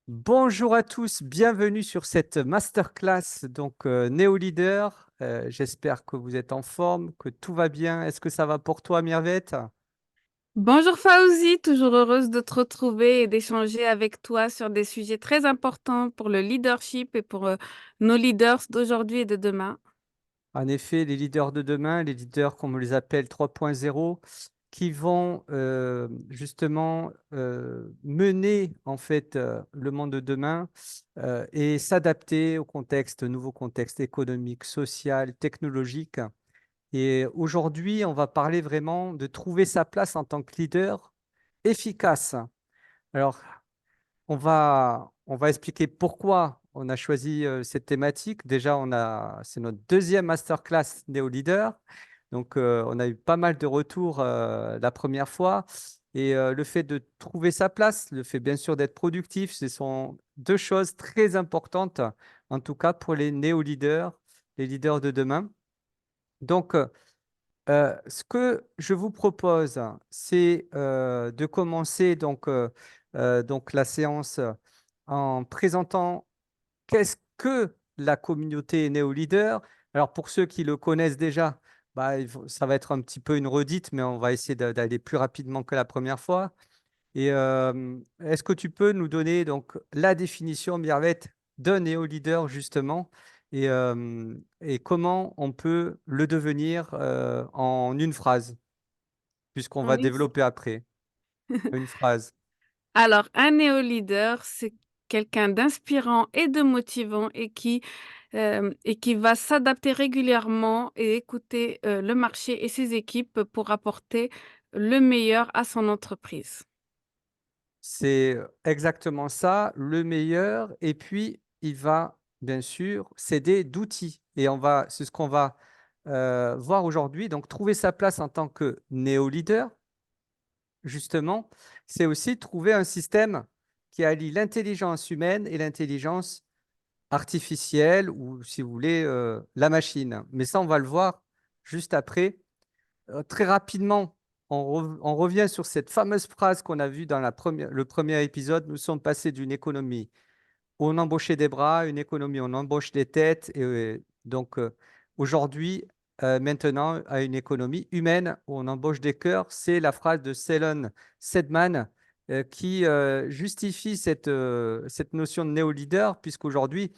Bonjour à tous, bienvenue sur cette masterclass Néo Leader. J'espère que vous êtes en forme, que tout va bien. Est-ce que ça va pour toi, Mirvette? Bonjour Fauzi, toujours heureuse de te retrouver et d'échanger avec toi sur des sujets très importants pour le leadership et pour nos leaders d'aujourd'hui et de demain. En effet, les leaders de demain, les leaders comme on les appelle 3.0, qui vont justement mener en fait le monde de demain et s'adapter au contexte, nouveau contexte économique, social, technologique. Et aujourd'hui, on va parler vraiment de trouver sa place en tant que leader efficace. Alors, on va expliquer pourquoi on a choisi cette thématique. Déjà, c'est notre deuxième masterclass Néo Leader. Donc, on a eu pas mal de retours la première fois. Et le fait de trouver sa place, le fait bien sûr d'être productif, ce sont deux choses très importantes, en tout cas pour les néo-leaders, les leaders de demain. Donc, ce que je vous propose, c'est de commencer donc la séance en présentant qu'est-ce que la communauté Néo Leader. Alors pour ceux qui le connaissent déjà, bah, ça va être un petit peu une redite, mais on va essayer d'aller plus rapidement que la première fois. Et est-ce que tu peux nous donner donc la définition, Mirvette, d'un néo-leader justement et comment on peut le devenir en une phrase, puisqu'on En va une- développer après. Une phrase. Alors, un néo-leader, c'est quelqu'un d'inspirant et de motivant et qui va s'adapter régulièrement et écouter le marché et ses équipes pour apporter le meilleur à son entreprise. C'est exactement ça, le meilleur. Et puis, il va bien sûr s'aider d'outils. Et c'est ce qu'on va voir aujourd'hui. Donc, trouver sa place en tant que néo-leader, justement, c'est aussi trouver un système qui allie l'intelligence humaine et l'intelligence artificielle ou, si vous voulez, la machine. Mais ça, on va le voir juste après. Très rapidement, on revient sur cette fameuse phrase qu'on a vue dans le premier épisode. Nous sommes passés d'une économie où on embauchait des bras, une économie où on embauche des têtes. Et aujourd'hui, maintenant, à une économie humaine où on embauche des cœurs. C'est la phrase de Selon Sedman qui justifie cette notion de néo-leader, puisqu'aujourd'hui,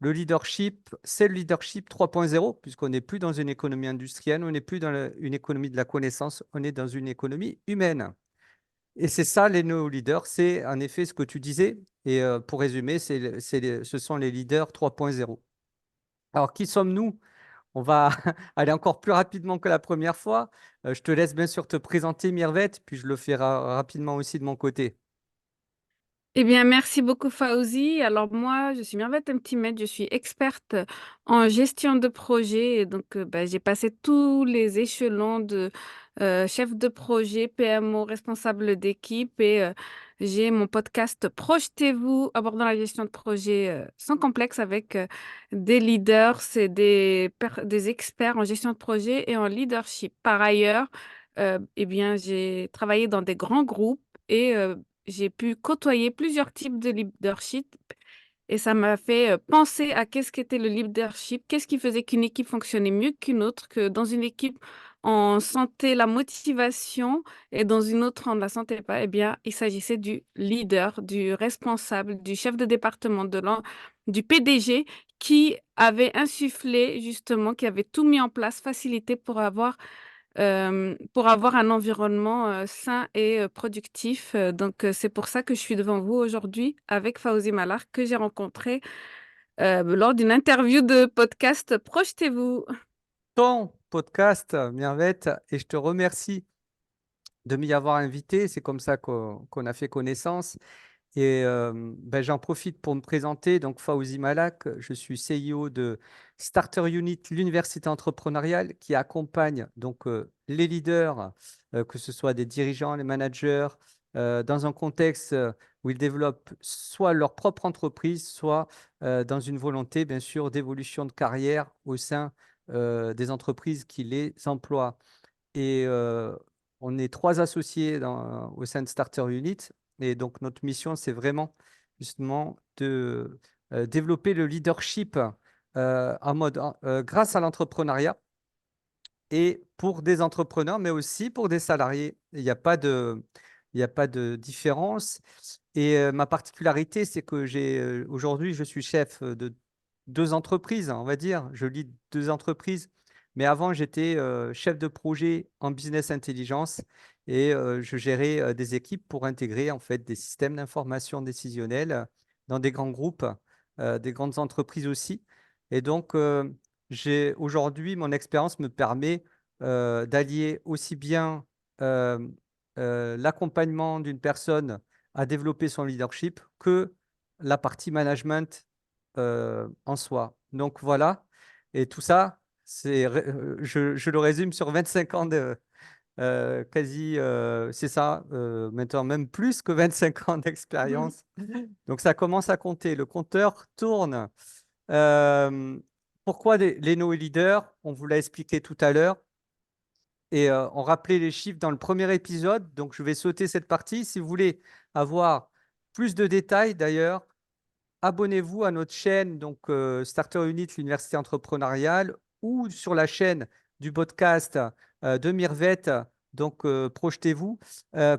le leadership, c'est le leadership 3.0, puisqu'on n'est plus dans une économie industrielle, on n'est plus dans une économie de la connaissance, on est dans une économie humaine. Et c'est ça, les néo-leaders, c'est en effet ce que tu disais. Et pour résumer, ce sont les leaders 3.0. Alors, qui sommes-nous? On va aller encore plus rapidement que la première fois. Je te laisse bien sûr te présenter, Mirvette, puis je le ferai rapidement aussi de mon côté. Eh bien, merci beaucoup Fauzi. Alors moi, je suis Mirvette Mtimet, je suis experte en gestion de projet. Et donc, j'ai passé tous les échelons de chef de projet, PMO, responsable d'équipe. Et j'ai mon podcast Projetez-vous, abordant la gestion de projet sans complexe avec des leaders et des experts en gestion de projet et en leadership. Par ailleurs, eh bien, j'ai travaillé dans des grands groupes et j'ai pu côtoyer plusieurs types de leadership et ça m'a fait penser à qu'est-ce qu'était le leadership, qu'est-ce qui faisait qu'une équipe fonctionnait mieux qu'une autre, que dans une équipe, on sentait la motivation et dans une autre, on ne la sentait pas. Eh bien, il s'agissait du leader, du responsable, du chef de département, du PDG qui avait insufflé justement, qui avait tout mis en place, facilité pour avoir un environnement sain et productif. Donc, c'est pour ça que je suis devant vous aujourd'hui avec Fawzi Malar, que j'ai rencontré lors d'une interview de podcast Projetez-vous. Ton podcast, Mirvette, et je te remercie de m'y avoir invité. C'est comme ça qu'on a fait connaissance. Et j'en profite pour me présenter. Donc, Fawzi Malak, je suis CIO de Starter Unit, l'université entrepreneuriale qui accompagne les leaders, que ce soit des dirigeants, les managers, dans un contexte où ils développent soit leur propre entreprise, soit dans une volonté, bien sûr, d'évolution de carrière au sein des entreprises qui les emploient. Et on est trois associés au sein de Starter Unit. Et donc, notre mission, c'est vraiment justement de développer le leadership en mode grâce à l'entrepreneuriat et pour des entrepreneurs, mais aussi pour des salariés. Il y a pas de différence. Et ma particularité, c'est que aujourd'hui, je suis chef de 2 entreprises, on va dire. Je lead 2 entreprises, mais avant, j'étais chef de projet en business intelligence et je gérais des équipes pour intégrer en fait des systèmes d'information décisionnelle dans des grands groupes, des grandes entreprises aussi. Et donc, j'ai aujourd'hui, mon expérience me permet d'allier aussi bien euh, l'accompagnement d'une personne à développer son leadership que la partie management en soi. Donc voilà, et tout ça, je le résume sur 25 ans de quasi, c'est ça, maintenant même plus que 25 ans d'expérience. Donc ça commence à compter, le compteur tourne. Euh, Pourquoi les no leaders? On vous l'a expliqué tout à l'heure. Et on rappelait les chiffres dans le premier épisode. Donc, je vais sauter cette partie. Si vous voulez avoir plus de détails, d'ailleurs, abonnez-vous à notre chaîne, donc Starter Unit, l'université entrepreneuriale, ou sur la chaîne du podcast de Mirvet. Donc, projetez-vous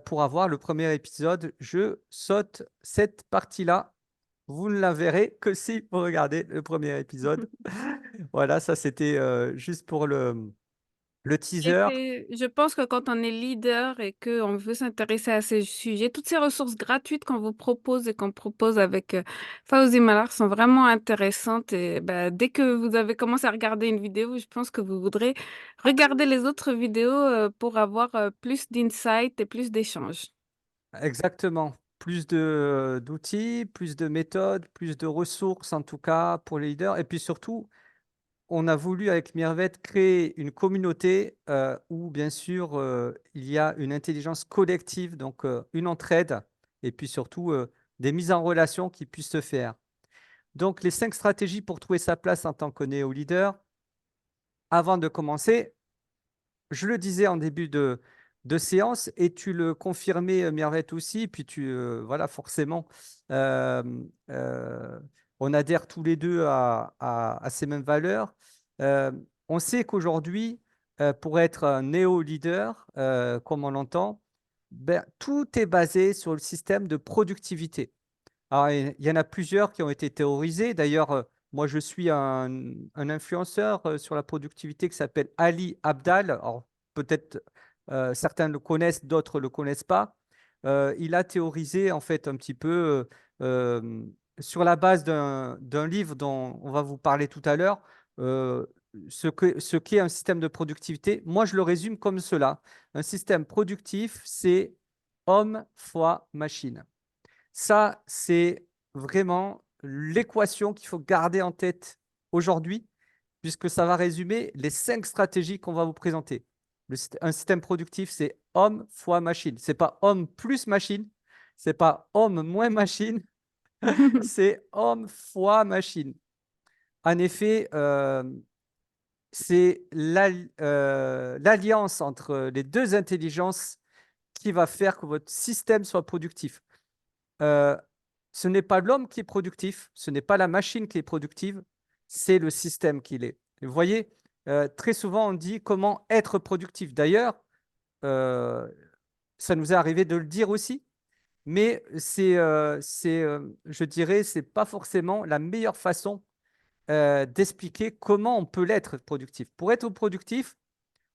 pour avoir le premier épisode. Je saute cette partie-là. Vous ne la verrez que si vous regardez le premier épisode. Voilà, ça c'était juste pour le Et teaser. je pense que quand on est leader et qu'on veut s'intéresser à ces sujets, toutes ces ressources gratuites qu'on vous propose et qu'on propose avec Fawzi Malar sont vraiment intéressantes. Et bah, dès que vous avez commencé à regarder une vidéo, je pense que vous voudrez regarder les autres vidéos pour avoir plus d'insights et plus d'échanges. Exactement. Plus d'outils, plus de méthodes, plus de ressources en tout cas pour les leaders. Et puis surtout, on a voulu avec Mirvet créer une communauté où bien sûr il y a une intelligence collective, donc une entraide, et puis surtout des mises en relation qui puissent se faire. Donc les 5 stratégies pour trouver sa place en tant que néo-leader. Avant de commencer, je le disais en début de séance et tu le confirmais, Mervette aussi. Puis voilà, forcément, euh, euh, on adhère tous les deux à ces mêmes valeurs. Euh, on sait qu'aujourd'hui, pour être un néo-leader, comme on l'entend, ben, tout est basé sur le système de productivité. Alors, il y en a plusieurs qui ont été théorisés. D'ailleurs, moi, je suis un influenceur sur la productivité qui s'appelle Ali Abdal. Alors, peut-être certains le connaissent, d'autres ne le connaissent pas. Il a théorisé, en fait, un petit peu euh, sur la base d'un livre dont on va vous parler tout à l'heure, euh, ce qu'est un système de productivité. Moi, je le résume comme cela. Un système productif, c'est homme fois machine. Ça, c'est vraiment l'équation qu'il faut garder en tête aujourd'hui, puisque ça va résumer les 5 stratégies qu'on va vous présenter. Un système productif, c'est homme fois machine. C'est pas homme plus machine, c'est pas homme moins machine, c'est homme fois machine. En effet, c'est l'alliance entre les 2 intelligences qui va faire que votre système soit productif. Euh, Ce n'est pas l'homme qui est productif, ce n'est pas la machine qui est productive, c'est le système qui l'est. Vous voyez, très souvent on dit comment être productif. D'ailleurs, euh, ça nous est arrivé de le dire aussi, mais je dirais, c'est pas forcément la meilleure façon d'expliquer comment on peut l'être productif. Pour être productif,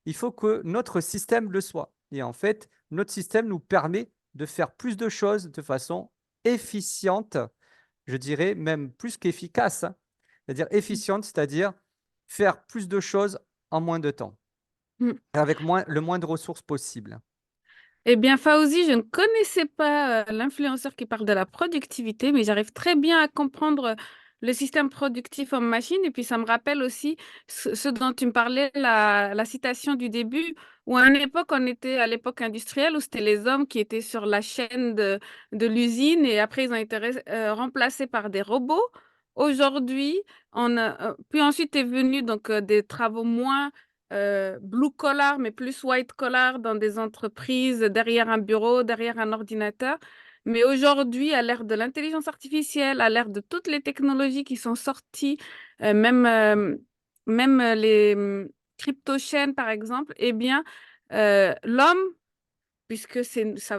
il faut que notre système le soit. Et en fait, notre système nous permet de faire plus de choses de façon efficiente, je dirais même plus qu'efficace, hein. C'est-à-dire efficiente, c'est-à-dire faire plus de choses en moins de temps, avec le moins de ressources possible. Eh bien, Fawzi, je ne connaissais pas l'influenceur qui parle de la productivité, mais j'arrive très bien à comprendre le système productif en machine. Et puis, ça me rappelle aussi ce dont tu me parlais, la citation du début, où à une époque, on était à l'époque industrielle, où c'était les hommes qui étaient sur la chaîne de l'usine, et après, ils ont été remplacés par des robots. Aujourd'hui, puis ensuite est venu donc des travaux moins blue collar, mais plus white collar dans des entreprises, derrière un bureau, derrière un ordinateur. Mais aujourd'hui, à l'ère de l'intelligence artificielle, à l'ère de toutes les technologies qui sont sorties, euh, même, euh, même les crypto-chaînes, par exemple, eh bien, l'homme, puisque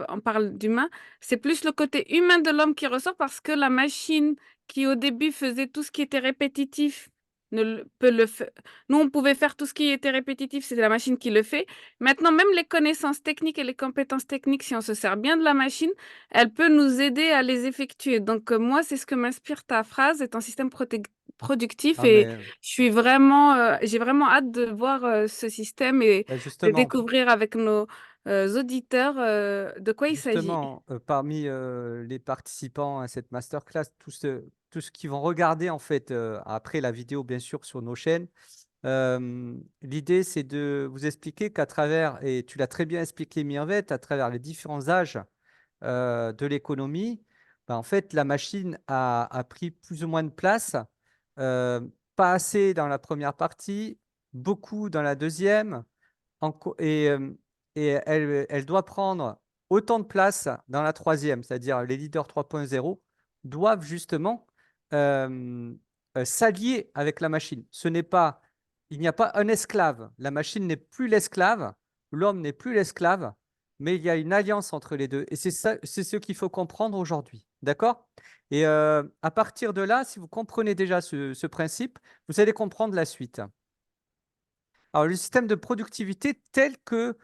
on parle d'humain, c'est plus le côté humain de l'homme qui ressort parce que la machine qui au début faisait tout ce qui était répétitif ne le- peut le fa- Nous, on pouvait faire tout ce qui était répétitif, c'est la machine qui le fait. Maintenant, même les connaissances techniques et les compétences techniques, si on se sert bien de la machine, elle peut nous aider à les effectuer. Donc, moi, c'est ce que m'inspire ta phrase et ton système productif. Ah, Et mais j'ai vraiment hâte de voir ce système et de justement, découvrir avec nos auditeurs de quoi il s'agit. Parmi les participants à cette masterclass, tous ceux qui vont regarder en fait après la vidéo, bien sûr, sur nos chaînes, l'idée c'est de vous expliquer qu'à travers, et tu l'as très bien expliqué, Mirvette, à travers les différents âges de l'économie, bah, en fait, la machine a pris plus ou moins de place, euh, pas assez dans la première partie, beaucoup dans la deuxième en co- et elle doit prendre autant de place dans la troisième, c'est-à-dire les leaders 3.0 doivent justement euh, s'allier avec la machine. Il n'y a pas un esclave. La machine n'est plus l'esclave, l'homme n'est plus l'esclave, mais il y a une alliance entre les deux. Et c'est ça, c'est ce qu'il faut comprendre aujourd'hui. D'accord? Et à partir de là, si vous comprenez déjà ce principe, vous allez comprendre la suite. Alors, le système de productivité tel que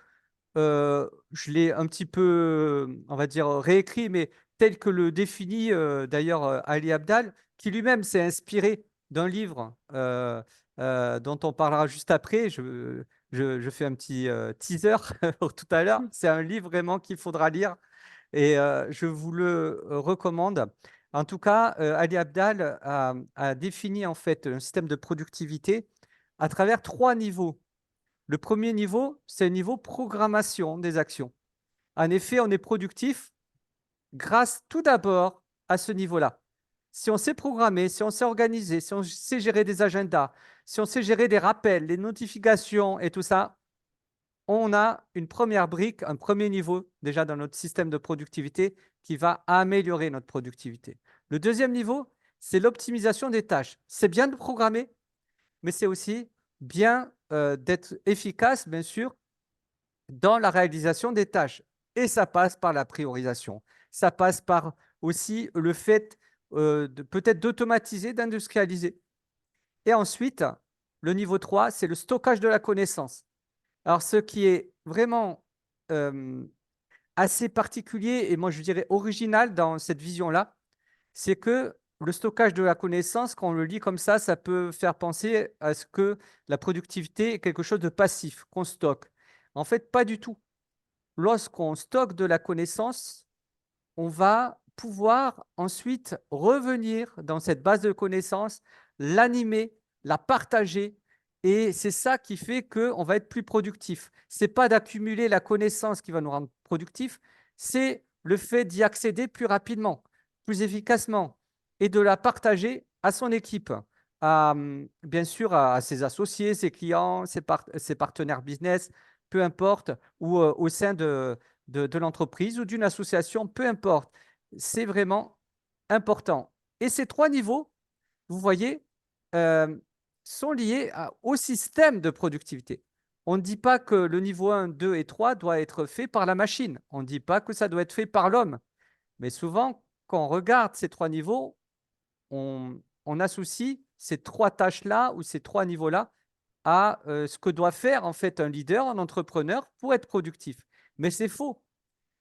je l'ai un petit peu, on va dire, réécrit, mais tel que le définit d'ailleurs Ali Abdal, qui lui-même s'est inspiré d'un livre dont on parlera juste après. Je fais un petit teaser pour tout à l'heure. C'est un livre vraiment qu'il faudra lire et je vous le recommande. En tout cas, Ali Abdal a défini en fait un système de productivité à travers trois niveaux. Le premier niveau, c'est le niveau programmation des actions. En effet, on est productif grâce tout d'abord à ce niveau-là. Si on sait programmer, si on sait organiser, si on sait gérer des agendas, si on sait gérer des rappels, les notifications et tout ça, on a une première brique, un premier niveau déjà dans notre système de productivité qui va améliorer notre productivité. Le deuxième niveau, c'est l'optimisation des tâches. C'est bien de programmer, mais c'est aussi bien d'être efficace, bien sûr, dans la réalisation des tâches. Et ça passe par la priorisation. Ça passe par aussi le fait de peut-être d'automatiser, d'industrialiser. Et ensuite, le niveau 3, c'est le stockage de la connaissance. Alors, ce qui est vraiment euh, assez particulier et moi je dirais original dans cette vision-là, c'est que le stockage de la connaissance, quand on le lit comme ça peut faire penser à ce que la productivité est quelque chose de passif, qu'on stocke. En fait, pas du tout. Lorsqu'on stocke de la connaissance, on va pouvoir ensuite revenir dans cette base de connaissances, l'animer, la partager. Et c'est ça qui fait qu'on va être plus productif. Ce n'est pas d'accumuler la connaissance qui va nous rendre productifs, c'est le fait d'y accéder plus rapidement, plus efficacement et de la partager à son équipe, bien sûr à ses associés, ses clients, ses partenaires business, peu importe, ou au sein de l'entreprise ou d'une association, peu importe. C'est vraiment important. Et ces trois niveaux, vous voyez, euh, sont liés au système de productivité. On ne dit pas que le niveau 1, 2 et 3 doit être fait par la machine. On ne dit pas que ça doit être fait par l'homme. Mais souvent, quand on regarde ces trois niveaux, on associe ces trois tâches-là ou ces trois niveaux-là à ce que doit faire en fait un leader, un entrepreneur pour être productif. Mais c'est faux.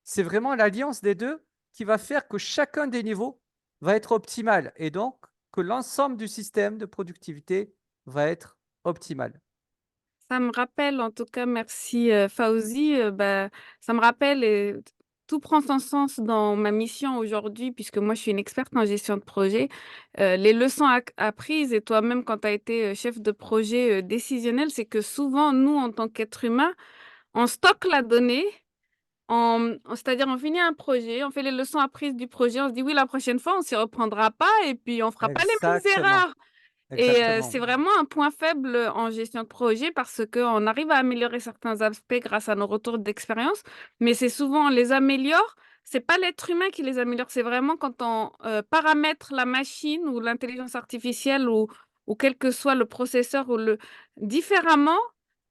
C'est vraiment l'alliance des deux qui va faire que chacun des niveaux va être optimal et donc que l'ensemble du système de productivité va être optimal. Ça me rappelle, en tout cas, merci Fauzi, ça me rappelle et tout prend son sens dans ma mission aujourd'hui, puisque moi je suis une experte en gestion de projet. Les leçons apprises, et toi-même quand tu as été chef de projet décisionnel, c'est que souvent, nous, en tant qu'êtres humains, on stocke la donnée. C'est-à-dire, on finit un projet, on fait les leçons apprises du projet, on se dit oui, la prochaine fois, on s'y reprendra pas et puis on fera pas les mêmes Exactement, erreurs. Et exactement. c'est vraiment un point faible en gestion de projet parce qu'on arrive à améliorer certains aspects grâce à nos retours d'expérience, mais c'est souvent on les améliore, c'est pas l'être humain qui les améliore, c'est vraiment quand on paramètre la machine ou l'intelligence artificielle ou quel que soit le processeur ou le différemment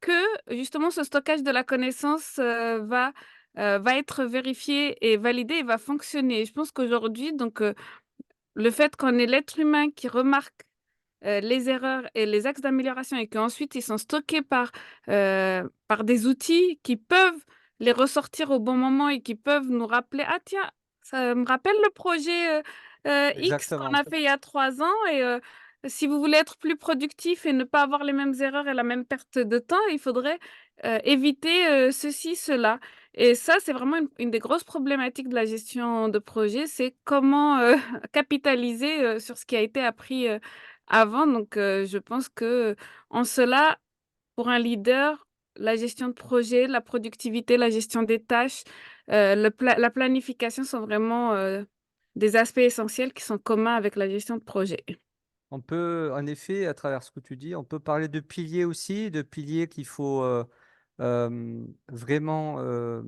que justement ce stockage de la connaissance va être vérifié et validé et va fonctionner. Je pense qu'aujourd'hui, donc, le fait qu'on ait l'être humain qui remarque les erreurs et les axes d'amélioration et qu'ensuite ils sont stockés par des outils qui peuvent les ressortir au bon moment et qui peuvent nous rappeler: «Ah tiens, ça me rappelle le projet, X qu'on Exactement. a fait il y a 3 ans et si vous voulez être plus productif et ne pas avoir les mêmes erreurs et la même perte de temps, il faudrait, éviter, ceci, cela». Et ça, c'est vraiment une des grosses problématiques de la gestion de projet, c'est comment, capitaliser, sur ce qui a été appris, avant. Donc je pense que en cela, pour un leader, la gestion de projet, la productivité, la gestion des tâches, la planification sont vraiment, des aspects essentiels qui sont communs avec la gestion de projet. On peut, en effet, à travers ce que tu dis, on peut parler de piliers aussi, de piliers qu'il faut vraiment,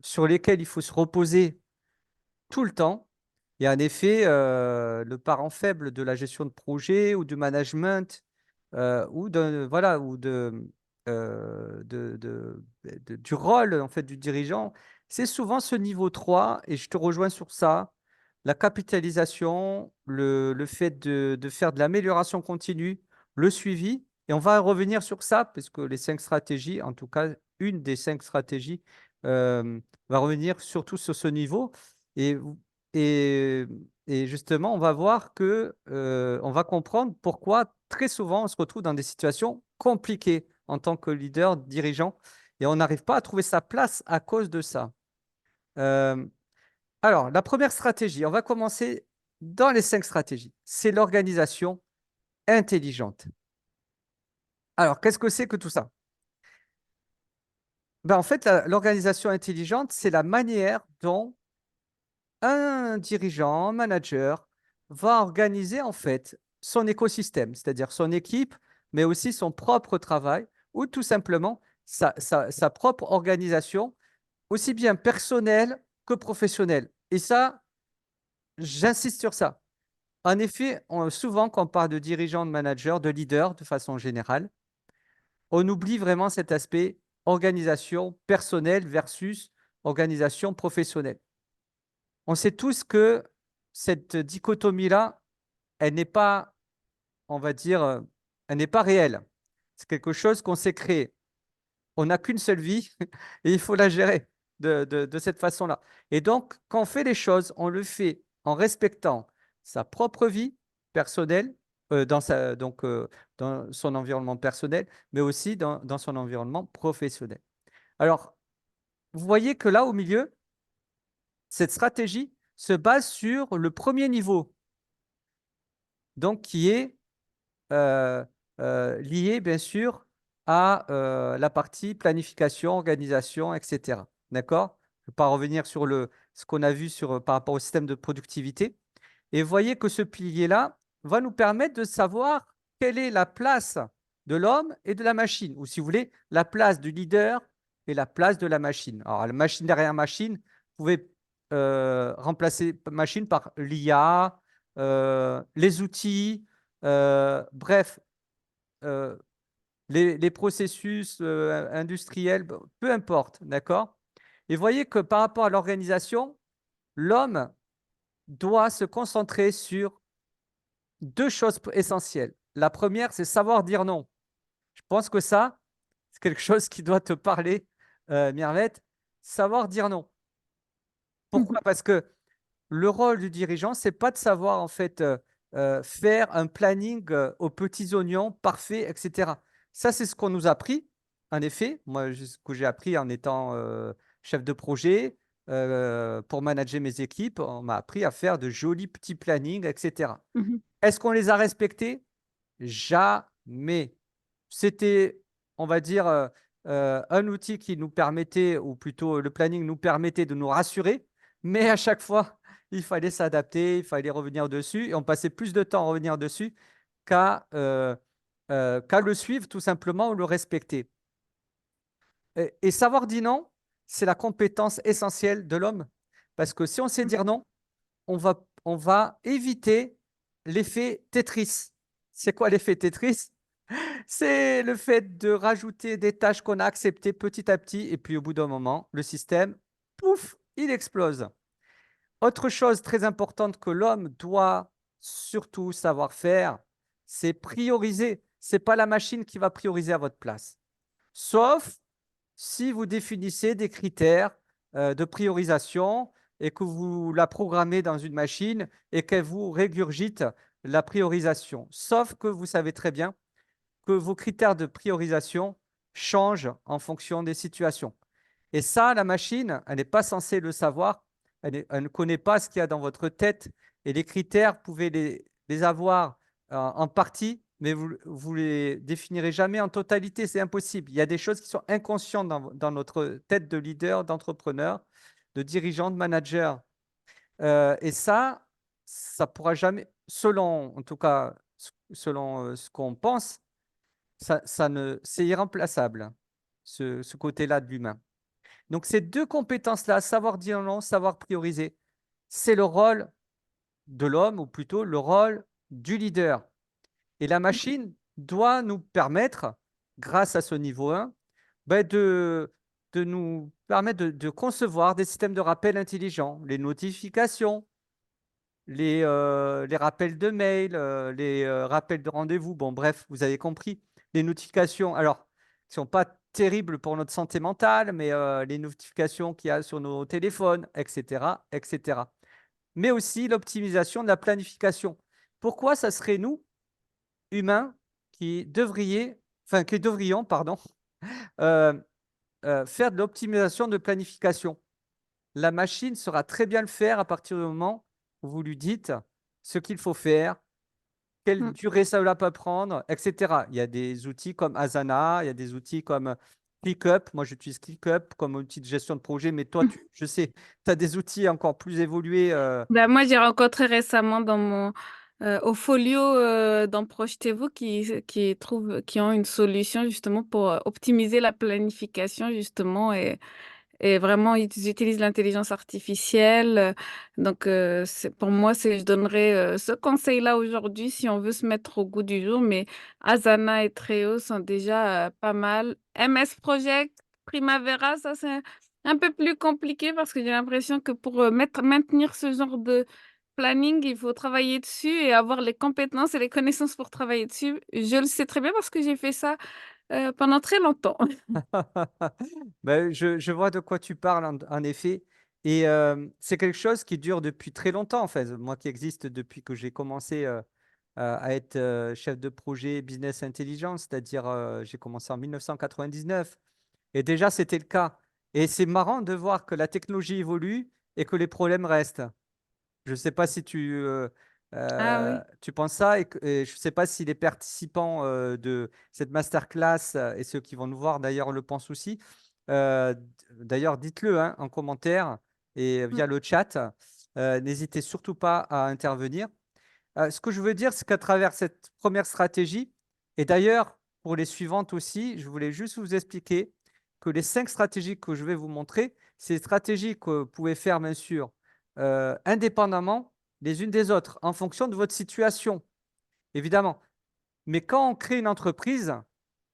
sur lesquels il faut se reposer tout le temps. Et en effet, le parent faible de la gestion de projet ou du management, ou voilà, ou du rôle en fait du dirigeant, c'est souvent ce niveau 3. Et je te rejoins sur ça. La capitalisation, le fait de faire de l'amélioration continue, le suivi. Et on va revenir sur ça, parce que les 5 stratégies, en tout cas, une des 5 stratégies, va revenir surtout sur ce niveau. Et, et, et justement, on va voir que, on va comprendre pourquoi très souvent on se retrouve dans des situations compliquées en tant que leader, dirigeant, et on n'arrive pas à trouver sa place à cause de ça. Euh, alors, la première stratégie, on va commencer dans les 5 stratégies, c'est l'organisation intelligente. Alors, qu'est-ce que c'est que tout ça? Ben, en fait, l'organisation intelligente, c'est la manière dont un dirigeant, un manager va organiser en fait son écosystème, c'est-à-dire son équipe, mais aussi son propre travail ou tout simplement sa propre organisation, aussi bien personnelle que professionnelle. Et ça, j'insiste sur ça. En effet, souvent quand on parle de dirigeant, de manager, de leader de façon générale, on oublie vraiment cet aspect organisation personnelle versus organisation professionnelle. On sait tous que cette dichotomie-là, elle n'est pas, on va dire, elle n'est pas réelle. C'est quelque chose qu'on s'est créé. On n'a qu'une seule vie et il faut la gérer de cette façon-là. Et donc, quand on fait les choses, on le fait en respectant sa propre vie personnelle, dans son environnement personnel, mais aussi dans son environnement professionnel. Alors, vous voyez que là, au milieu, cette stratégie se base sur le premier niveau, donc qui est euh, lié bien sûr à la partie planification, organisation, etc. D'accord? Je ne vais pas revenir sur ce qu'on a vu par rapport au système de productivité. Et vous voyez que ce pilier-là va nous permettre de savoir quelle est la place de l'homme et de la machine, ou si vous voulez, la place du leader et la place de la machine. Alors, la machine derrière machine, vous pouvez remplacer machine par l'IA, les outils, bref, euh, les processus industriels, peu importe, d'accord? Et voyez que par rapport à l'organisation, l'homme doit se concentrer sur 2 choses essentielles. La première, c'est savoir dire non. Je pense que ça, c'est quelque chose qui doit te parler, Mirvette. Savoir dire non. Pourquoi? Mmh. Parce que le rôle du dirigeant, c'est pas de savoir en fait faire un planning aux petits oignons parfait, etc. Ça, c'est ce qu'on nous a appris. En effet, moi, ce que j'ai appris en étant chef de projet pour manager mes équipes, on m'a appris à faire de jolis petits plannings, etc. Mmh. Est-ce qu'on les a respectés? Jamais. C'était, on va dire, un outil qui nous permettait, ou plutôt le planning nous permettait de nous rassurer, mais à chaque fois, il fallait s'adapter, il fallait revenir dessus, et on passait plus de temps à revenir dessus qu'à le suivre tout simplement ou le respecter. Et savoir dire non, c'est la compétence essentielle de l'homme, Parce que si on sait dire non, on va éviter l'effet Tetris. C'est quoi l'effet Tetris? C'est le fait de rajouter des tâches qu'on a acceptées petit à petit, et puis au bout d'un moment, le système, pouf, il explose. Autre chose très importante que l'homme doit surtout savoir faire, c'est prioriser. Ce n'est pas la machine qui va prioriser à votre place. Sauf si vous définissez des critères de priorisation et que vous la programmez dans une machine et qu'elle vous régurgite la priorisation. Sauf que vous savez très bien que vos critères de priorisation changent en fonction des situations. Et ça, la machine, elle n'est pas censée le savoir. Elle ne connaît pas ce qu'il y a dans votre tête. Et les critères, vous pouvez les avoir en partie, mais vous les définirez jamais en totalité. C'est impossible. Il y a des choses qui sont inconscientes dans notre tête de leader, d'entrepreneur, de dirigeant, de manager. Et ça pourra jamais, selon, en tout cas, selon ce qu'on pense, c'est irremplaçable, ce côté-là de l'humain. Donc, ces deux compétences-là, savoir dire non, savoir prioriser, c'est le rôle de l'homme, ou plutôt le rôle du leader. Et la machine doit nous permettre, grâce à ce niveau 1, ben de nous permettre de concevoir des systèmes de rappel intelligents, les notifications, les rappels de mail, les rappels de rendez-vous. Bon, bref, vous avez compris. Les notifications, alors, qui ne sont pas terribles pour notre santé mentale, mais les notifications qu'il y a sur nos téléphones, etc., etc. Mais aussi l'optimisation de la planification. Pourquoi ça serait nous, humains, qui devrions, pardon, euh, faire de l'optimisation de planification? La machine saura très bien le faire à partir du moment où vous lui dites ce qu'il faut faire, quelle Mm. durée ça va pas prendre, etc. Il y a des outils comme Asana, il y a des outils comme ClickUp. Moi, j'utilise ClickUp comme outil de gestion de projet, mais toi, je sais, tu as des outils encore plus évolués. Ben, moi, j'ai rencontré récemment au Folio dans Projetez-vous qui ont une solution justement pour optimiser la planification justement et vraiment, ils utilisent l'intelligence artificielle. Donc, pour moi, je donnerais ce conseil-là aujourd'hui si on veut se mettre au goût du jour. Mais Asana et Trello sont déjà pas mal. MS Project, Primavera, ça, c'est un peu plus compliqué parce que j'ai l'impression que pour maintenir ce genre de planning, il faut travailler dessus et avoir les compétences et les connaissances pour travailler dessus. Je le sais très bien parce que j'ai fait ça pendant très longtemps. Ben, je vois de quoi tu parles, en effet. Et c'est quelque chose qui dure depuis très longtemps, en fait. Moi qui existe depuis que j'ai commencé à être chef de projet business intelligence, c'est-à-dire j'ai commencé en 1999. Et déjà, c'était le cas. Et c'est marrant de voir que la technologie évolue et que les problèmes restent. Je ne sais pas si Ah oui. tu penses ça, et je ne sais pas si les participants de cette masterclass et ceux qui vont nous voir d'ailleurs le pensent aussi. D'ailleurs, dites-le hein, en commentaire et Mm. via le chat. N'hésitez surtout pas à intervenir. Ce que je veux dire, c'est qu'à travers cette première stratégie, et d'ailleurs pour les suivantes aussi, je voulais juste vous expliquer que les 5 stratégies que je vais vous montrer, c'est des stratégies que vous pouvez faire, bien sûr, indépendamment les unes des autres, en fonction de votre situation, évidemment. Mais quand on crée une entreprise,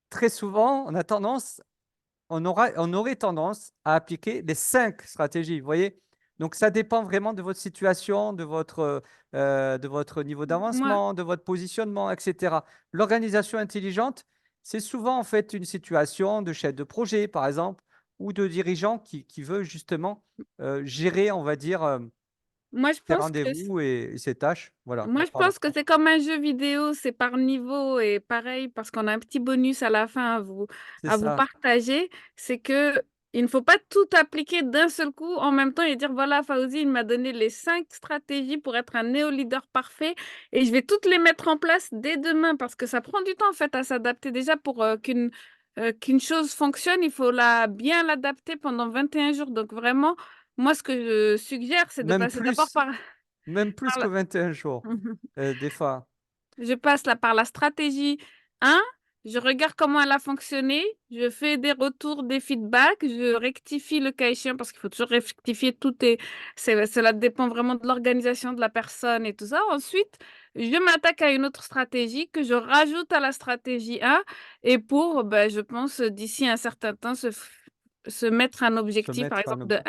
très souvent, on aurait tendance à appliquer les 5 stratégies, vous voyez? Donc, ça dépend vraiment de votre situation, de votre niveau Moi, d'avancement, de votre positionnement, etc. L'organisation intelligente, c'est souvent en fait une situation de chef de projet, par exemple, ou de dirigeant qui veut justement gérer, on va dire, moi, je ses pense que rendez-vous et ses tâches. Voilà. Moi, Ah, je pardon. pense que c'est comme un jeu vidéo, c'est par niveau et pareil parce qu'on a un petit bonus à la fin C'est à vous ça. partager. C'est que il ne faut pas tout appliquer d'un seul coup en même temps et dire voilà, Fauzi, il m'a donné les 5 stratégies pour être un néo-leader parfait et je vais toutes les mettre en place dès demain parce que ça prend du temps en fait à s'adapter. Déjà pour qu'une chose fonctionne, il faut bien l'adapter pendant 21 jours. Donc vraiment, moi, ce que je suggère, c'est de Même passer d'abord plus, même plus par que la- 21 jours, des fois. Je passe là par la stratégie 1. je regarde comment elle a fonctionné, je fais des retours, des feedbacks, je rectifie le cas échéant parce qu'il faut toujours rectifier tout cela dépend vraiment de l'organisation de la personne et tout ça. Ensuite, je m'attaque à une autre stratégie que je rajoute à la stratégie 1 et ben, je pense, d'ici un certain temps, se mettre un Se objectif, par mettre exemple, de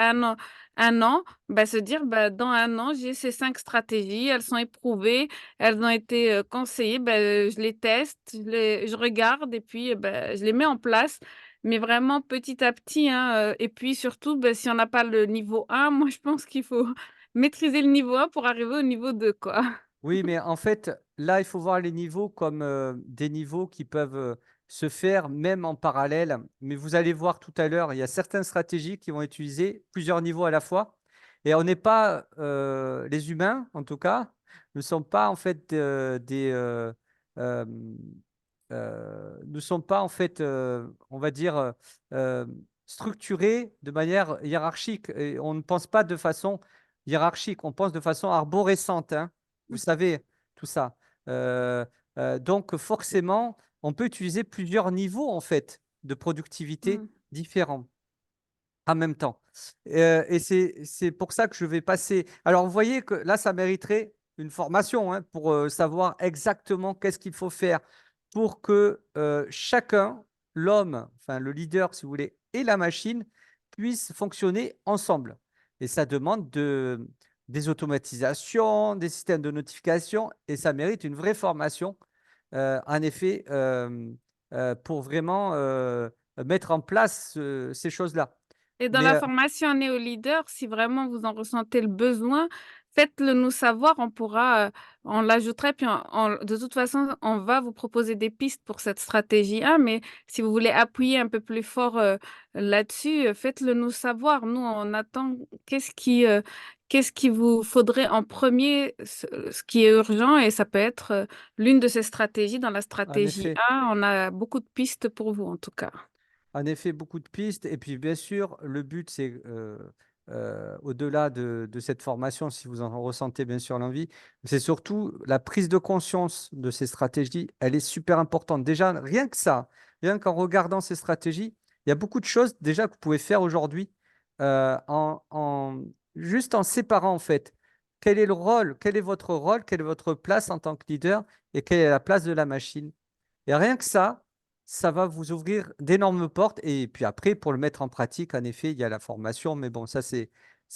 un an, bah, se dire, bah, dans un an, j'ai ces 5 stratégies, elles sont éprouvées, elles ont été conseillées, bah, je les teste, je regarde et puis bah, je les mets en place, mais vraiment petit à petit, hein, et puis surtout, bah, si on n'a pas le niveau 1, moi je pense qu'il faut maîtriser le niveau 1 pour arriver au niveau 2, quoi. Oui, mais en fait, là, il faut voir les niveaux comme des niveaux qui peuvent se faire même en parallèle. Mais vous allez voir tout à l'heure, il y a certaines stratégies qui vont utiliser plusieurs niveaux à la fois. Et on n'est pas, les humains, en tout cas, ne sont pas en fait euh, ne sont pas en fait, on va dire, euh, structurés de manière hiérarchique. Et on ne pense pas de façon hiérarchique, on pense de façon arborescente, hein. Vous savez, tout ça. Euh, donc, forcément, on peut utiliser plusieurs niveaux, en fait, de productivité Mm. différents en même temps. Et c'est pour ça que je vais passer. Alors, vous voyez que là, ça mériterait une formation, hein, pour savoir exactement qu'est-ce qu'il faut faire pour que chacun, l'homme, enfin le leader, si vous voulez, et la machine puissent fonctionner ensemble. Et ça demande des automatisations, des systèmes de notification, et ça mérite une vraie formation, en effet, pour vraiment mettre en place ces choses-là. Et dans Mais la formation Néo Leader, si vraiment vous en ressentez le besoin, faites-le nous savoir. On l'ajouterait. Puis de toute façon, on va vous proposer des pistes pour cette stratégie 1. Mais si vous voulez appuyer un peu plus fort là-dessus, faites-le nous savoir. Nous, on attend. Qu'est-ce qui vous faudrait en premier, ce qui est urgent, et ça peut être l'une de ces stratégies. Dans la en stratégie effet, 1, on a beaucoup de pistes pour vous, en tout cas. beaucoup de pistes. Et puis, bien sûr, le but, c'est, au-delà de cette formation, si vous en ressentez bien sûr l'envie, c'est surtout la prise de conscience de ces stratégies. Elle est super importante. Déjà, rien que ça, rien qu'en regardant ces stratégies, il y a beaucoup de choses déjà que vous pouvez faire aujourd'hui, juste en séparant, en fait, quel est le rôle, quel est votre rôle, quelle est votre place en tant que leader et quelle est la place de la machine. Et rien que ça va vous ouvrir d'énormes portes. Et puis après, pour le mettre en pratique, en effet, il y a la formation. Mais bon, ça, c'est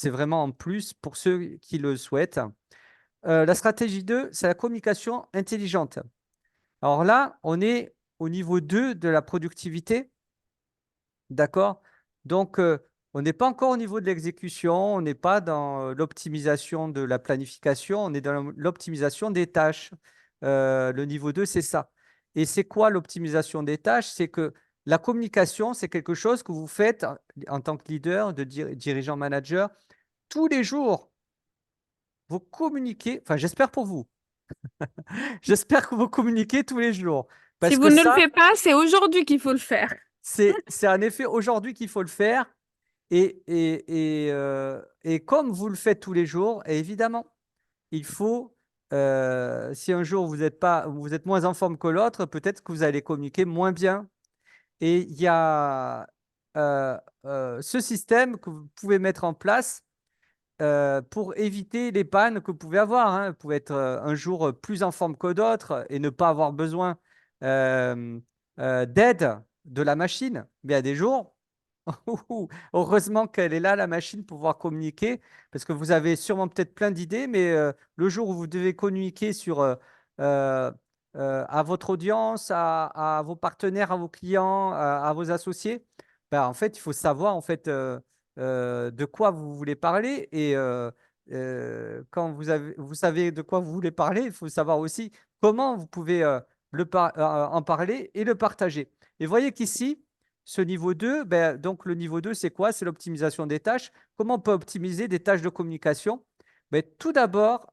vraiment en plus pour ceux qui le souhaitent. La stratégie 2, c'est la communication intelligente. Alors là, on est au niveau 2 de la productivité. D'accord? Donc, on n'est pas encore au niveau de l'exécution, on n'est pas dans l'optimisation de la planification, on est dans l'optimisation des tâches. Le niveau 2, c'est ça. Et c'est quoi l'optimisation des tâches? C'est que la communication, c'est quelque chose que vous faites en tant que leader, de dirigeant manager, tous les jours. Vous communiquez, enfin, j'espère pour vous, j'espère que vous communiquez tous les jours. Si Parce vous que ne le ça, faites pas, c'est aujourd'hui qu'il faut le faire. c'est en effet aujourd'hui qu'il faut le faire. Et comme vous le faites tous les jours, et évidemment, il faut, si un jour vous êtes pas, vous êtes moins en forme que l'autre, peut-être que vous allez communiquer moins bien. Et il y a euh, ce système que vous pouvez mettre en place pour éviter les pannes que vous pouvez avoir, hein. Vous pouvez être un jour plus en forme que d'autres et ne pas avoir besoin euh, d'aide de la machine. Mais il y a des jours, heureusement qu'elle est là, la machine, pour pouvoir communiquer, parce que vous avez sûrement peut-être plein d'idées, mais le jour où vous devez communiquer euh, à votre audience, à vos partenaires, à vos clients, à vos associés, ben, en fait, il faut savoir en fait, de quoi vous voulez parler. Et quand vous savez de quoi vous voulez parler, il faut savoir aussi comment vous pouvez en parler et le partager. Et voyez qu'ici, ce niveau 2, ben, donc le niveau 2, c'est quoi? C'est l'optimisation des tâches. Comment on peut optimiser des tâches de communication? Ben, tout d'abord,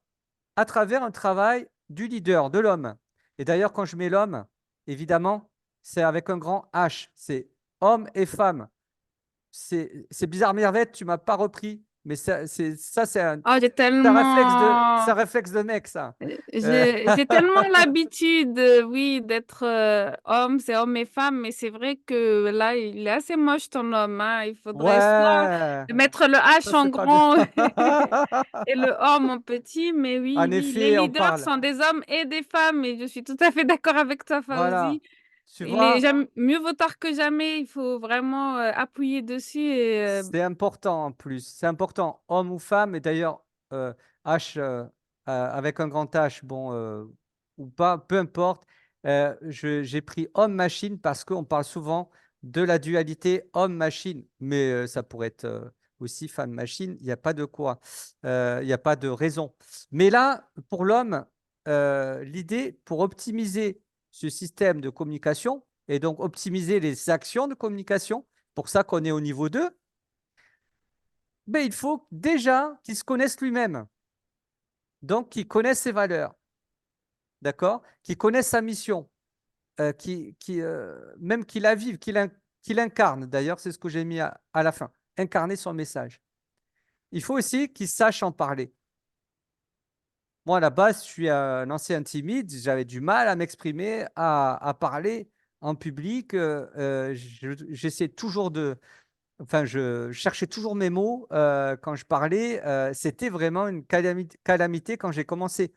à travers un travail du leader, de l'homme. Et d'ailleurs, quand je mets l'homme, évidemment, c'est avec un grand H. C'est homme et femme. C'est bizarre, Mervette, tu m'as pas repris Mais ça, Oh, c'est un réflexe de mec, ça. j'ai tellement l'habitude, oui, d'être homme, c'est homme et femme, mais c'est vrai que là, il est assez moche ton homme, hein. Il faudrait soit Ouais, mettre le ça, H en c'est pas bien. grand et le homme en petit, mais oui, En oui, les effet, on leaders parle. sont des hommes et des femmes, et je suis tout à fait d'accord avec toi, Voilà. Fauzi. Tu Il est vois, mieux vaut tard que jamais, il faut vraiment appuyer dessus et c'est important en plus. C'est important, homme ou femme. Et d'ailleurs, H avec un grand H, bon, ou pas, peu importe. J'ai pris homme-machine parce qu'on parle souvent de la dualité homme-machine, mais ça pourrait être aussi femme-machine. Il n'y a pas de quoi. Il n'y a pas de raison. Mais là, pour l'homme, l'idée pour optimiser ce système de communication et donc optimiser les actions de communication, pour ça qu'on est au niveau 2. Ben, il faut déjà qu'il se connaisse lui-même, donc qu'il connaisse ses valeurs, d'accord? Qu'il connaisse sa mission, même qu'il la vive, qu'il incarne. D'ailleurs, c'est ce que j'ai mis à la fin, incarner son message. Il faut aussi qu'il sache en parler. Moi, à la base, je suis un ancien timide, j'avais du mal à m'exprimer, à parler en public. J'essaie toujours enfin, je cherchais toujours mes mots quand je parlais. C'était vraiment une calamité quand j'ai commencé.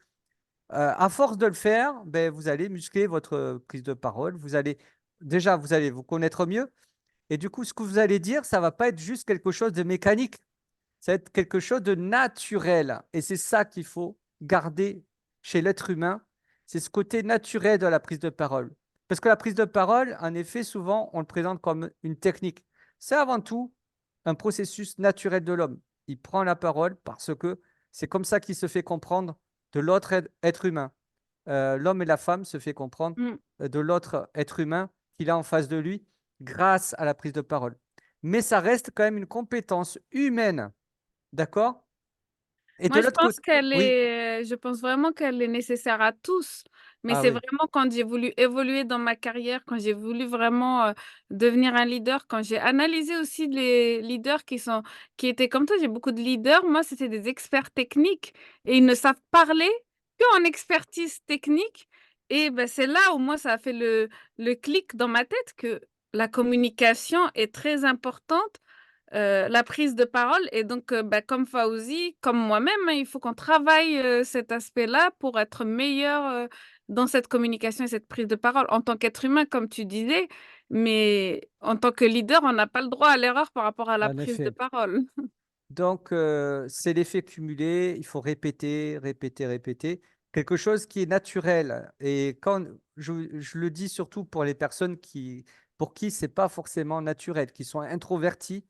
À force de le faire, ben, vous allez muscler votre prise de parole. Vous allez vous connaître mieux. Et du coup, ce que vous allez dire, ça va pas être juste quelque chose de mécanique. Ça va être quelque chose de naturel. Et c'est ça qu'il faut garder chez l'être humain. C'est ce côté naturel de la prise de parole. Parce que la prise de parole, en effet, souvent, on le présente comme une technique. C'est avant tout un processus naturel de l'homme. Il prend la parole parce que c'est comme ça qu'il se fait comprendre de l'autre être humain. L'homme et la femme se fait comprendre mm. de l'autre être humain qu'il a en face de lui grâce à la prise de parole. Mais ça reste quand même une compétence humaine. D'accord? Et de Moi, l'autre côté, oui, je pense vraiment qu'elle est nécessaire à tous. Mais ah c'est oui, vraiment quand j'ai voulu évoluer dans ma carrière, quand j'ai voulu vraiment devenir un leader, quand j'ai analysé aussi les leaders qui étaient comme toi, j'ai beaucoup de leaders. Moi, c'était des experts techniques et ils ne savent parler qu'en expertise technique. Et ben, c'est là où moi, ça a fait le clic dans ma tête que la communication est très importante, la prise de parole. Et donc, bah, comme Fauzi, comme moi-même, hein, il faut qu'on travaille cet aspect-là pour être meilleur dans cette communication et cette prise de parole en tant qu'être humain, comme tu disais. Mais en tant que leader, on n'a pas le droit à l'erreur par rapport à la en prise de effet. parole. Donc, c'est l'effet cumulé. Il faut répéter, répéter, répéter. Quelque chose qui est naturel. Et quand je le dis surtout pour les personnes pour qui c'est pas forcément naturel, qui sont introvertis,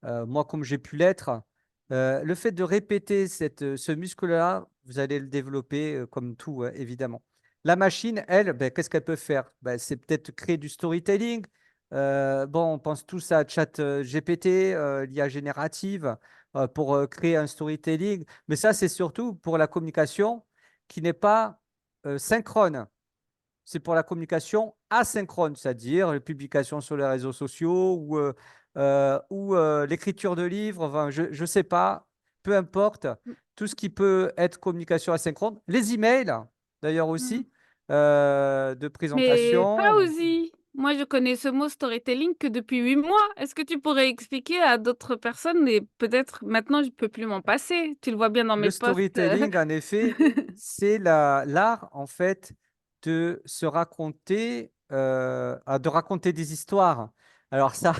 moi comme j'ai pu l'être, le fait de répéter ce muscle-là, vous allez le développer comme tout, évidemment. La machine, elle, ben, qu'est-ce qu'elle peut faire? Ben, c'est peut-être créer du storytelling. Bon, on pense tous à Chat GPT, l'IA générative pour créer un storytelling. Mais ça, c'est surtout pour la communication qui n'est pas synchrone. C'est pour la communication asynchrone, c'est-à-dire les publications sur les réseaux sociaux ou l'écriture de livres. Enfin, je ne sais pas, peu importe. Tout ce qui peut être communication asynchrone. Les emails, d'ailleurs aussi, de Mais présentation. Fauzi, moi je connais ce mot storytelling que depuis 8 mois. Est-ce que tu pourrais expliquer à d'autres personnes et peut-être maintenant je peux plus m'en passer. Tu le vois bien dans Le mes posts. storytelling, en effet, c'est l'art, en fait, de se raconter, de raconter des histoires. Alors ça,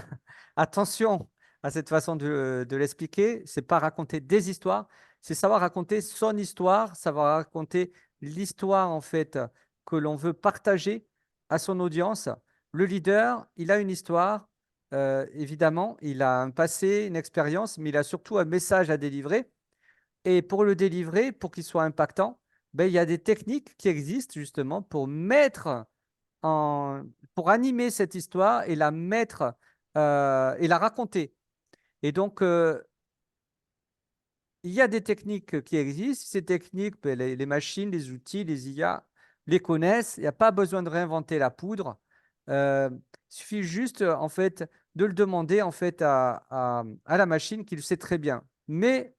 attention à cette façon de l'expliquer. C'est pas raconter des histoires, c'est savoir raconter son histoire, savoir raconter l'histoire, en fait, que l'on veut partager à son audience. Le leader, il a une histoire, évidemment, il a un passé, une expérience, mais il a surtout un message à délivrer. Et pour le délivrer, pour qu'il soit impactant, ben, il y a des techniques qui existent justement pour pour animer cette histoire et la mettre et la raconter. Et donc, il y a des techniques qui existent. Ces techniques, ben, les machines, les outils, les IA les connaissent. Il n'y a pas besoin de réinventer la poudre. Il suffit juste, en fait, de le demander en fait à la machine qui le sait très bien. Mais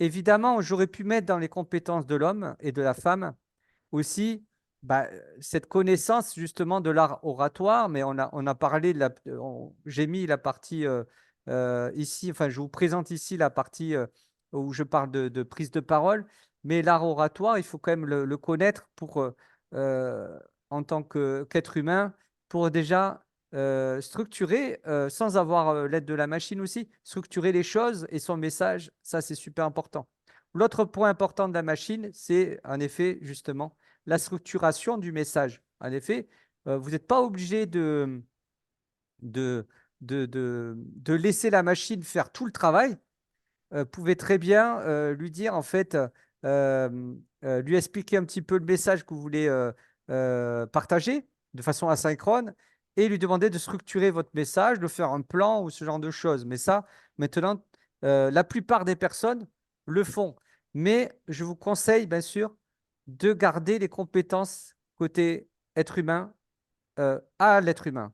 évidemment, j'aurais pu mettre dans les compétences de l'homme et de la femme aussi bah, cette connaissance justement de l'art oratoire, mais on a parlé j'ai mis la partie ici, enfin, je vous présente ici la partie où je parle de prise de parole, mais l'art oratoire, il faut quand même le connaître euh, en tant qu'être humain, pour déjà structurer, sans avoir l'aide de la machine aussi, structurer les choses et son message, ça c'est super important. L'autre point important de la machine, c'est en effet justement la structuration du message. En effet, vous n'êtes pas obligé de, de laisser la machine faire tout le travail. Pouvez très bien lui dire, en fait, lui expliquer un petit peu le message que vous voulez partager de façon asynchrone et lui demander de structurer votre message, de faire un plan ou ce genre de choses. Mais ça, maintenant, la plupart des personnes le font. Mais je vous conseille, bien sûr, de garder les compétences côté être humain à l'être humain.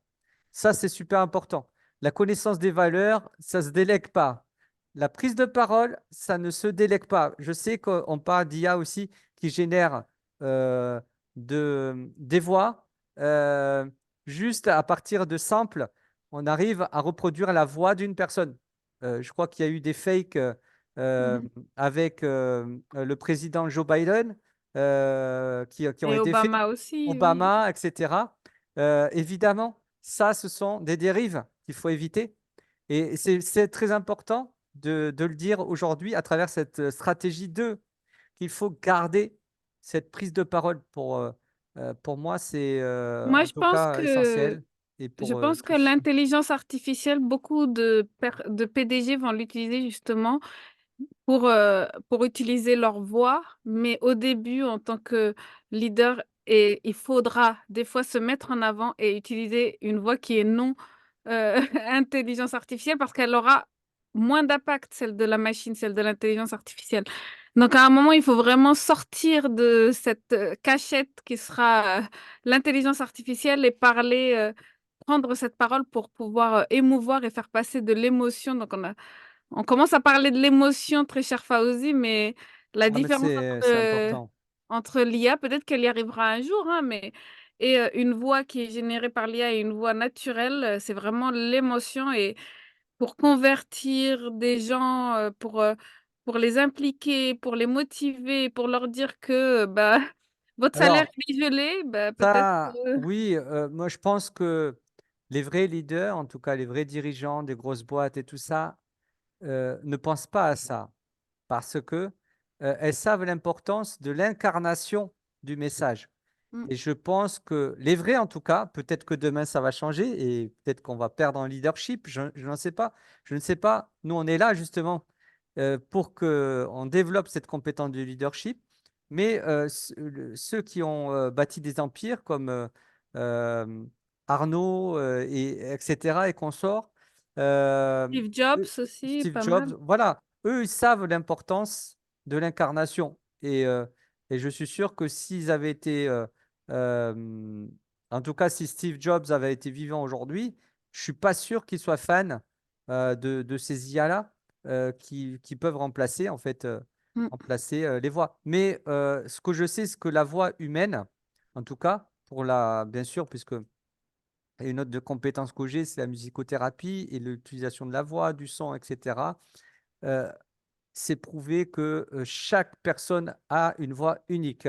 Ça, c'est super important. La connaissance des valeurs, ça ne se délègue pas. La prise de parole, ça ne se délègue pas. Je sais qu'on parle d'IA aussi qui génère euh, des voix. euh, Juste à partir de samples, on arrive à reproduire la voix d'une personne. Je crois qu'il y a eu des fakes euh, Mhm. avec le président Joe Biden qui ont Et été faits, Obama aussi, oui. Obama, etc. Évidemment, ça, ce sont des dérives qu'il faut éviter. Et c'est très important de le dire aujourd'hui à travers cette stratégie 2 qu'il faut garder cette prise de parole. Pour moi, c'est Moi, en tout cas essentiel. Et je pour pense que tous. l'intelligence artificielle, beaucoup de PDG vont l'utiliser justement pour utiliser leur voix, mais au début, en tant que leader, et il faudra des fois se mettre en avant et utiliser une voix qui est non intelligence artificielle parce qu'elle aura moins d'impact, celle de la machine, celle de l'intelligence artificielle. Donc, à un moment, il faut vraiment sortir de cette cachette qui sera l'intelligence artificielle et parler, prendre cette parole pour pouvoir émouvoir et faire passer de l'émotion. Donc, on commence à parler de l'émotion, très cher Fawzi, mais la Ah, mais différence c'est important. entre l'IA, peut-être qu'elle y arrivera un jour, hein, mais une voix qui est générée par l'IA et une voix naturelle, c'est vraiment l'émotion et pour convertir des gens, pour les impliquer, pour les motiver, pour leur dire que, bah, votre salaire Alors, il est gelé, bah, peut-être ça, que oui, moi je pense que les vrais leaders, en tout cas les vrais dirigeants des grosses boîtes et tout ça, ne pensent pas à ça parce que elles savent l'importance de l'incarnation du message. mmh, Et je pense que les vrais, en tout cas, peut-être que demain ça va changer et peut-être qu'on va perdre en leadership, je n'en sais pas. Je ne sais pas. Nous, on est là justement pour qu'on développe cette compétence de leadership. Mais ceux qui ont bâti des empires comme euh, Arnaud etc. et consorts, euh, Steve Jobs eux- aussi, Steve pas mal. Jobs, voilà, eux, ils savent l'importance de l'incarnation. Et je suis sûr que s'ils avaient été, euh, en tout cas, si Steve Jobs avait été vivant aujourd'hui, je suis pas sûr qu'il soit fan de ces IA-là qui peuvent remplacer, en fait, Mmh, remplacer les voix. Mais ce que je sais, c'est que la voix humaine, en tout cas, bien sûr, puisque une autre de compétences que j'ai, c'est la musicothérapie et l'utilisation de la voix, du son, etc. Euh, c'est prouvé que chaque personne a une voix unique.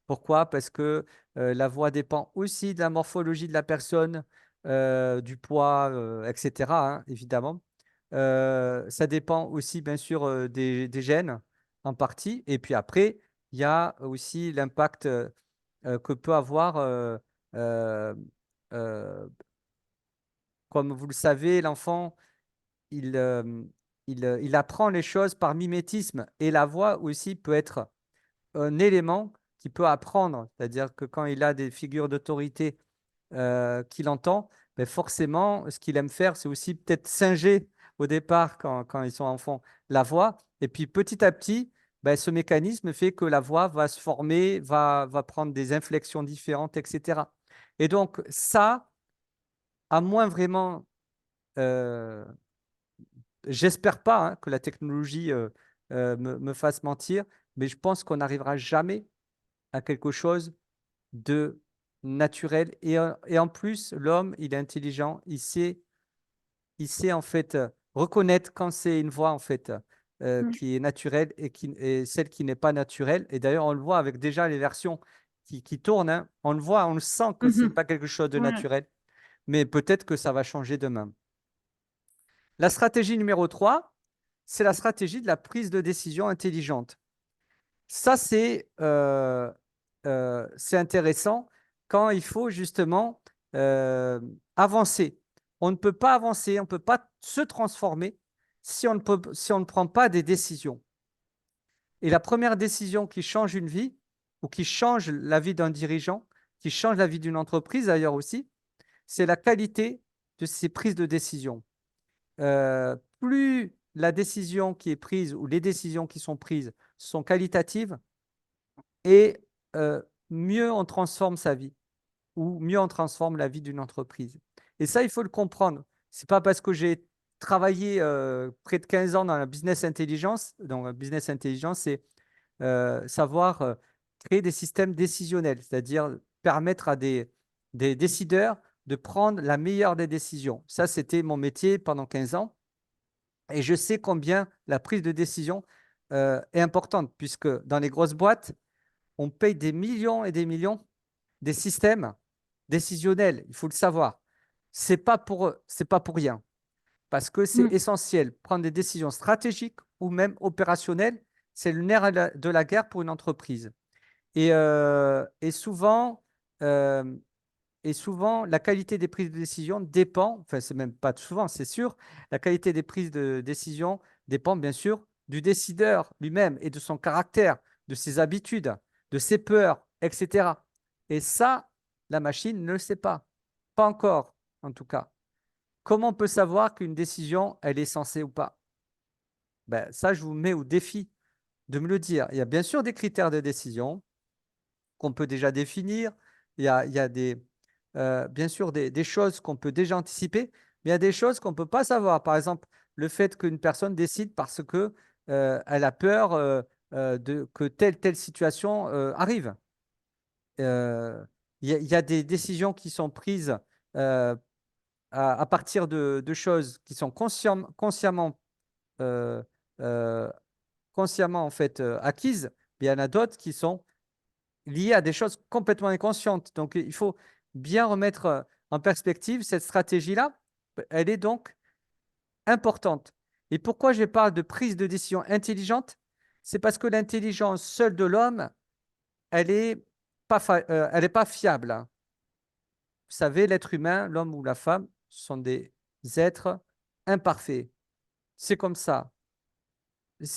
Pourquoi? Parce que la voix dépend aussi de la morphologie de la personne, du poids, etc., hein, évidemment. Ça dépend aussi, bien sûr, des gènes en partie. Et puis après, il y a aussi l'impact que peut avoir, euh, euh, comme vous le savez, l'enfant, il, il apprend les choses par mimétisme. Et la voix aussi peut être un élément qui peut apprendre. C'est-à-dire que quand il a des figures d'autorité qu'il entend, ben forcément, ce qu'il aime faire, c'est aussi peut-être singer au départ, quand ils sont enfants, la voix. Et puis petit à petit, ben, ce mécanisme fait que la voix va se former, va prendre des inflexions différentes, etc. Et donc, ça, à moins vraiment euh, j'espère pas hein, que la technologie me fasse mentir, mais je pense qu'on n'arrivera jamais à quelque chose de naturel. Et en plus, l'homme, il est intelligent, il sait en fait reconnaître quand c'est une voix en fait Mm. qui est naturelle et celle qui n'est pas naturelle. Et d'ailleurs, on le voit avec déjà les versions qui tournent, hein. On le voit, on le sent que c'est Mhm. pas quelque chose de Ouais. naturel, mais peut-être que ça va changer demain. La stratégie numéro 3, c'est la stratégie de la prise de décision intelligente. Ça, c'est intéressant quand il faut justement avancer. On ne peut pas avancer, on ne peut pas se transformer si on ne prend pas des décisions. Et la première décision qui change une vie ou qui change la vie d'un dirigeant, qui change la vie d'une entreprise d'ailleurs aussi, c'est la qualité de ces prises de décision. Plus la décision qui est prise ou les décisions qui sont prises sont qualitatives, et mieux on transforme sa vie ou mieux on transforme la vie d'une entreprise. Et ça, il faut le comprendre. C'est pas parce que j'ai travaillé près de 15 ans dans la business intelligence, donc la business intelligence, c'est savoir créer des systèmes décisionnels, c'est-à-dire permettre à des décideurs de prendre la meilleure des décisions. Ça, c'était mon métier pendant 15 ans. Et je sais combien la prise de décision est importante, puisque dans les grosses boîtes, on paye des millions et des millions des systèmes décisionnels, il faut le savoir. C'est pas pour rien, parce que c'est Mm. essentiel. Prendre des décisions stratégiques ou même opérationnelles, c'est le nerf de la guerre pour une entreprise. Et souvent, euh, la qualité des prises de décision dépend, enfin, c'est même pas souvent, c'est sûr, la qualité des prises de décision dépend bien sûr du décideur lui-même et de son caractère, de ses habitudes, de ses peurs, etc. Et ça, la machine ne le sait pas. Pas encore, en tout cas. Comment on peut savoir qu'une décision, elle est censée ou pas? Ben, ça, je vous mets au défi de me le dire. Il y a bien sûr des critères de décision qu'on peut déjà définir. Il y a bien sûr des choses qu'on peut déjà anticiper, mais il y a des choses qu'on ne peut pas savoir. Par exemple, le fait qu'une personne décide parce que elle a peur que telle situation arrive. Euh, il y a des décisions qui sont prises euh, à partir de choses qui sont euh, euh, consciemment en fait acquises, mais il y en a d'autres qui sont liées à des choses complètement inconscientes. Donc, il faut bien remettre en perspective cette stratégie-là. Elle est donc importante. Et pourquoi je parle de prise de décision intelligente? C'est parce que l'intelligence seule de l'homme, elle est pas fiable, hein. Vous savez, l'être humain, l'homme ou la femme, sont des êtres imparfaits. C'est comme ça.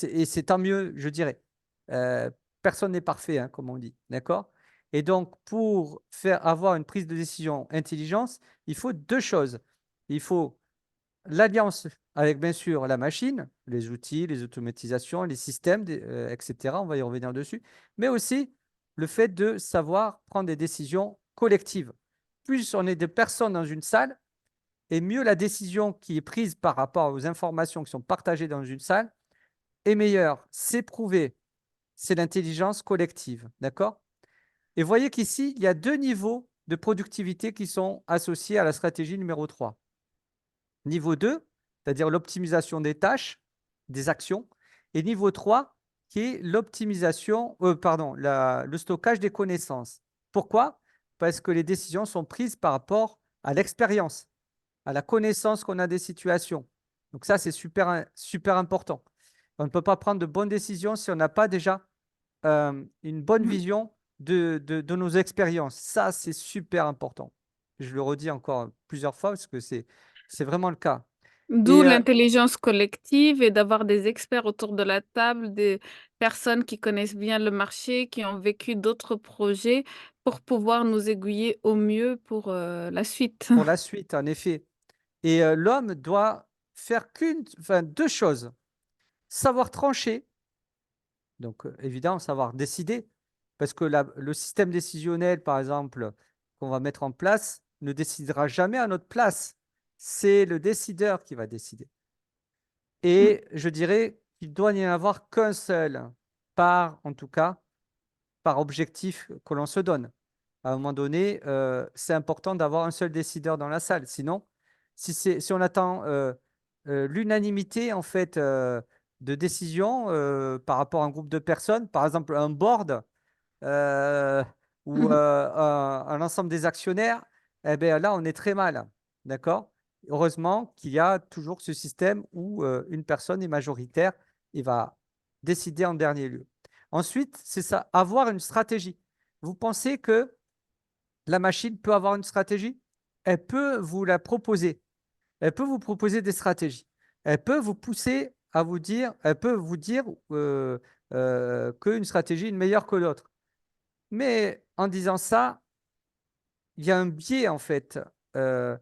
Et c'est tant mieux, je dirais. Euh, Personne n'est parfait, hein, comme on dit. D'accord? Et donc, pour faire avoir une prise de décision intelligence, il faut deux choses. Il faut l'alliance avec, bien sûr, la machine, les outils, les automatisations, les systèmes, etc. On va y revenir dessus. Mais aussi le fait de savoir prendre des décisions collectives. Plus on est de personnes dans une salle, et mieux la décision qui est prise par rapport aux informations qui sont partagées dans une salle est meilleure. C'est prouvé. C'est l'intelligence collective. D'accord? Et voyez qu'ici, il y a deux niveaux de productivité qui sont associés à la stratégie numéro 3. Niveau 2, c'est-à-dire l'optimisation des tâches, des actions, et niveau 3, qui est le stockage des connaissances. Pourquoi? Parce que les décisions sont prises par rapport à l'expérience, à la connaissance qu'on a des situations. Donc ça, c'est super, super important. On ne peut pas prendre de bonnes décisions si on n'a pas déjà une bonne Mm. vision de nos expériences. Ça, c'est super important. Je le redis encore plusieurs fois parce que c'est vraiment le cas. D'où Et l'intelligence collective et d'avoir des experts autour de la table, des personnes qui connaissent bien le marché, qui ont vécu d'autres projets pour pouvoir nous aiguiller au mieux pour la suite. pour la suite, en effet, et l'homme doit faire enfin, deux choses. Savoir trancher, donc évidemment, savoir décider, parce que le système décisionnel, par exemple, qu'on va mettre en place, ne décidera jamais à notre place. C'est le décideur qui va décider. Mm. Et je dirais qu'il doit n'y en avoir qu'un seul, en tout cas, par objectif que l'on se donne. À un moment donné, c'est important d'avoir un seul décideur dans la salle. Sinon, si on attend l'unanimité en fait de décision par rapport à un groupe de personnes, par exemple un board euh, ou un ensemble des actionnaires, eh bien là, on est très mal. D'accord? Heureusement qu'il y a toujours ce système où une personne est majoritaire et va décider en dernier lieu. Ensuite, c'est ça, avoir une stratégie. Vous pensez que la machine peut avoir une stratégie? Elle peut vous la proposer. Elle peut vous proposer des stratégies. Elle peut vous pousser à vous dire, elle peut vous dire qu'une stratégie est meilleure que l'autre. Mais en disant ça, il y a un biais en fait euh,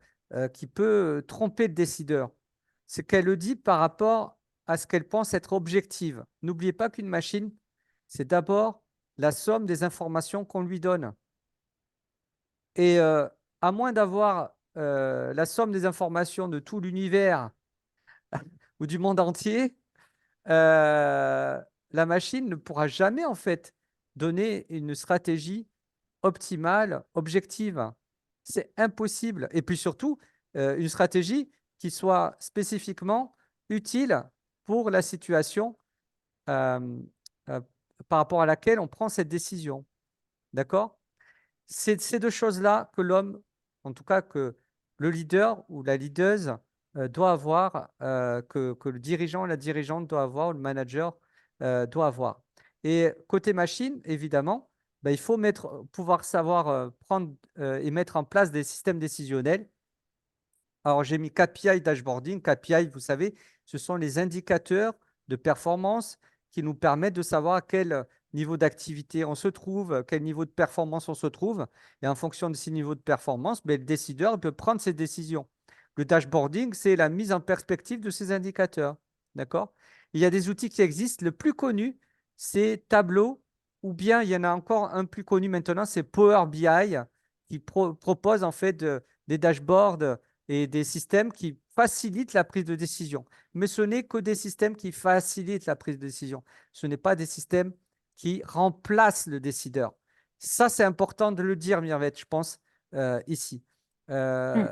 qui peut tromper le décideur. C'est qu'elle le dit par rapport à ce qu'elle pense être objective. N'oubliez pas qu'une machine, c'est d'abord la somme des informations qu'on lui donne. Et à moins d'avoir la somme des informations de tout l'univers ou du monde entier, euh, la machine ne pourra jamais en fait donner une stratégie optimale, objective. C'est impossible. Et puis surtout, une stratégie qui soit spécifiquement utile pour la situation euh, euh, par rapport à laquelle on prend cette décision. D'accord? C'est ces deux choses-là que l'homme, en tout cas que le leader ou la leaduse doit avoir, que le dirigeant, la dirigeante doit avoir, ou le manager doit avoir. Et côté machine, évidemment, ben, il faut pouvoir savoir prendre et mettre en place des systèmes décisionnels. Alors, j'ai mis KPI dashboarding. KPI, vous savez, ce sont les indicateurs de performance qui nous permettent de savoir à quel niveau d'activité on se trouve, quel niveau de performance on se trouve. Et en fonction de ces niveaux de performance, ben, le décideur peut prendre ses décisions. Le dashboarding, c'est la mise en perspective de ces indicateurs. D'accord? Il y a des outils qui existent. Le plus connu, c'est Tableau, ou bien il y en a encore un plus connu maintenant, c'est Power BI, qui propose en fait des dashboards et des systèmes qui facilitent la prise de décision. Mais ce n'est que des systèmes qui facilitent la prise de décision. Ce n'est pas des systèmes qui remplacent le décideur. Ça, c'est important de le dire, Mirvette, je pense, ici. Mm. Euh,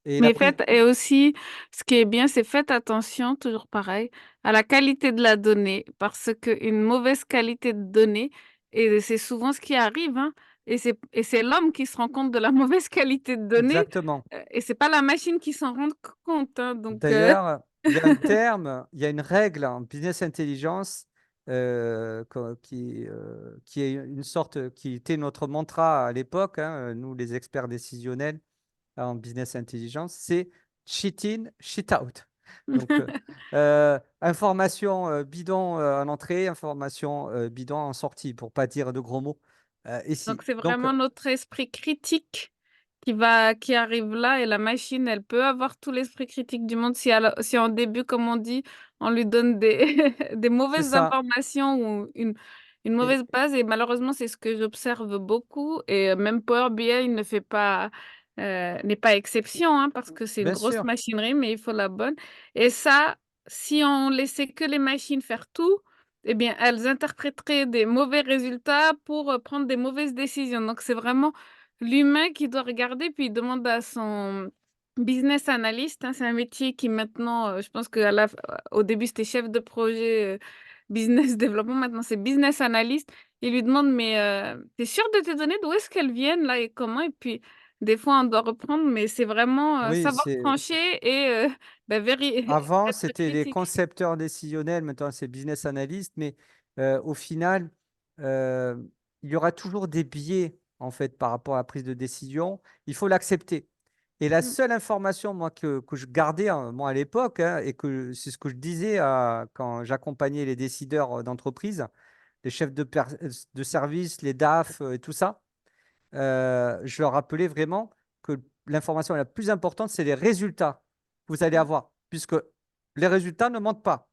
et la Mais prise. faites, et aussi, ce qui est bien, c'est faites attention, toujours pareil, à la qualité de la donnée, parce qu'une mauvaise qualité de donnée, et c'est souvent ce qui arrive, hein, et c'est l'homme qui se rend compte de la mauvaise qualité de données, Exactement. et c'est pas la machine qui s'en rend compte, hein, donc, D'ailleurs, il y a un terme, il y a une règle en business intelligence qui est une sorte, qui était notre mantra à l'époque, hein, nous les experts décisionnels en business intelligence, c'est cheat in, cheat out. Donc, information bidon en entrée, information bidon en sortie, pour pas dire de gros mots donc ici. c'est Donc, vraiment notre esprit critique qui arrive là et la machine, elle peut avoir tout l'esprit critique du monde si en début, comme on dit, on lui donne des, des c'est mauvaises ça. informations ou une Et mauvaise base. Et malheureusement, c'est ce que j'observe beaucoup. Et même Power BI ne fait pas, n'est pas exception, hein, parce que c'est une bien grosse sûr, machinerie, mais il faut la bonne. Et ça, si on laissait que les machines faire tout, eh bien, elles interpréteraient des mauvais résultats pour prendre des mauvaises décisions. Donc, c'est vraiment l'humain qui doit regarder, puis il demande à son business analyst, hein, c'est un métier qui maintenant, je pense au début, c'était chef de projet, business développement, maintenant c'est business analyst. Il lui demande: «Mais, tu sûr de tes données? D'où est-ce qu'elles viennent là et comment?» Et puis des fois, on doit reprendre, mais c'est vraiment, oui, savoir c'est. trancher et bah, Avant, être c'était les critique. concepteurs décisionnels, maintenant c'est business analyst, mais au final, euh, il y aura toujours des biais en fait par rapport à la prise de décision. Il faut l'accepter. Et la Mmh. seule information moi que je gardais hein, moi à l'époque hein, et que c'est ce que je disais quand j'accompagnais les décideurs d'entreprise, les chefs de service, les DAF et tout ça, je leur rappelais vraiment que l'information la plus importante, c'est les résultats que vous allez Mmh. avoir, puisque les résultats ne mentent pas.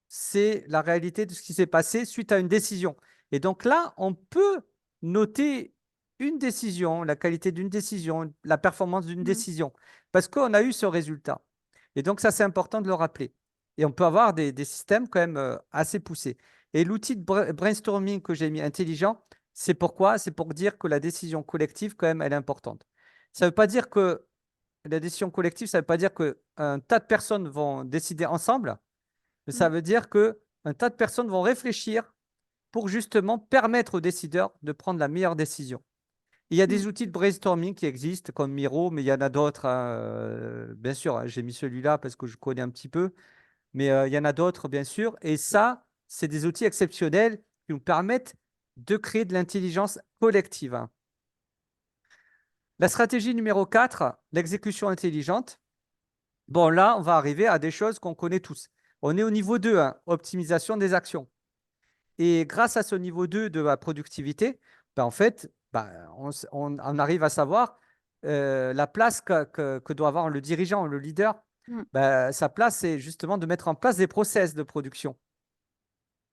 C'est la réalité de ce qui s'est passé suite à une décision. Et donc là, on peut noter une décision, la qualité d'une décision, la performance d'une Mmh. décision, parce qu'on a eu ce résultat. Et donc ça, c'est important de le rappeler. Et on peut avoir des systèmes quand même assez poussés. Et l'outil de brainstorming que j'ai mis intelligent, c'est pourquoi? C'est pour dire que la décision collective, quand même, elle est importante. Ça ne veut pas dire que la décision collective, ça ne veut pas dire qu'un tas de personnes vont décider ensemble, mais ça Mm. veut dire qu'un tas de personnes vont réfléchir pour justement permettre aux décideurs de prendre la meilleure décision. Il y a Mm. des outils de brainstorming qui existent comme Miro, mais il y en a d'autres, hein, bien sûr, hein, j'ai mis celui-là parce que je connais un petit peu, mais il y en a d'autres, bien sûr. Et ça, c'est des outils exceptionnels qui nous permettent de créer de l'intelligence collective, hein. La stratégie numéro 4, l'exécution intelligente. Bon, là, on va arriver à des choses qu'on connaît tous. On est au niveau 2, hein, optimisation des actions. Et grâce à ce niveau 2 de la productivité, ben, en fait, ben, on arrive à savoir la place que doit avoir le dirigeant, le leader. Mm. Ben, sa place, c'est justement de mettre en place des process de production.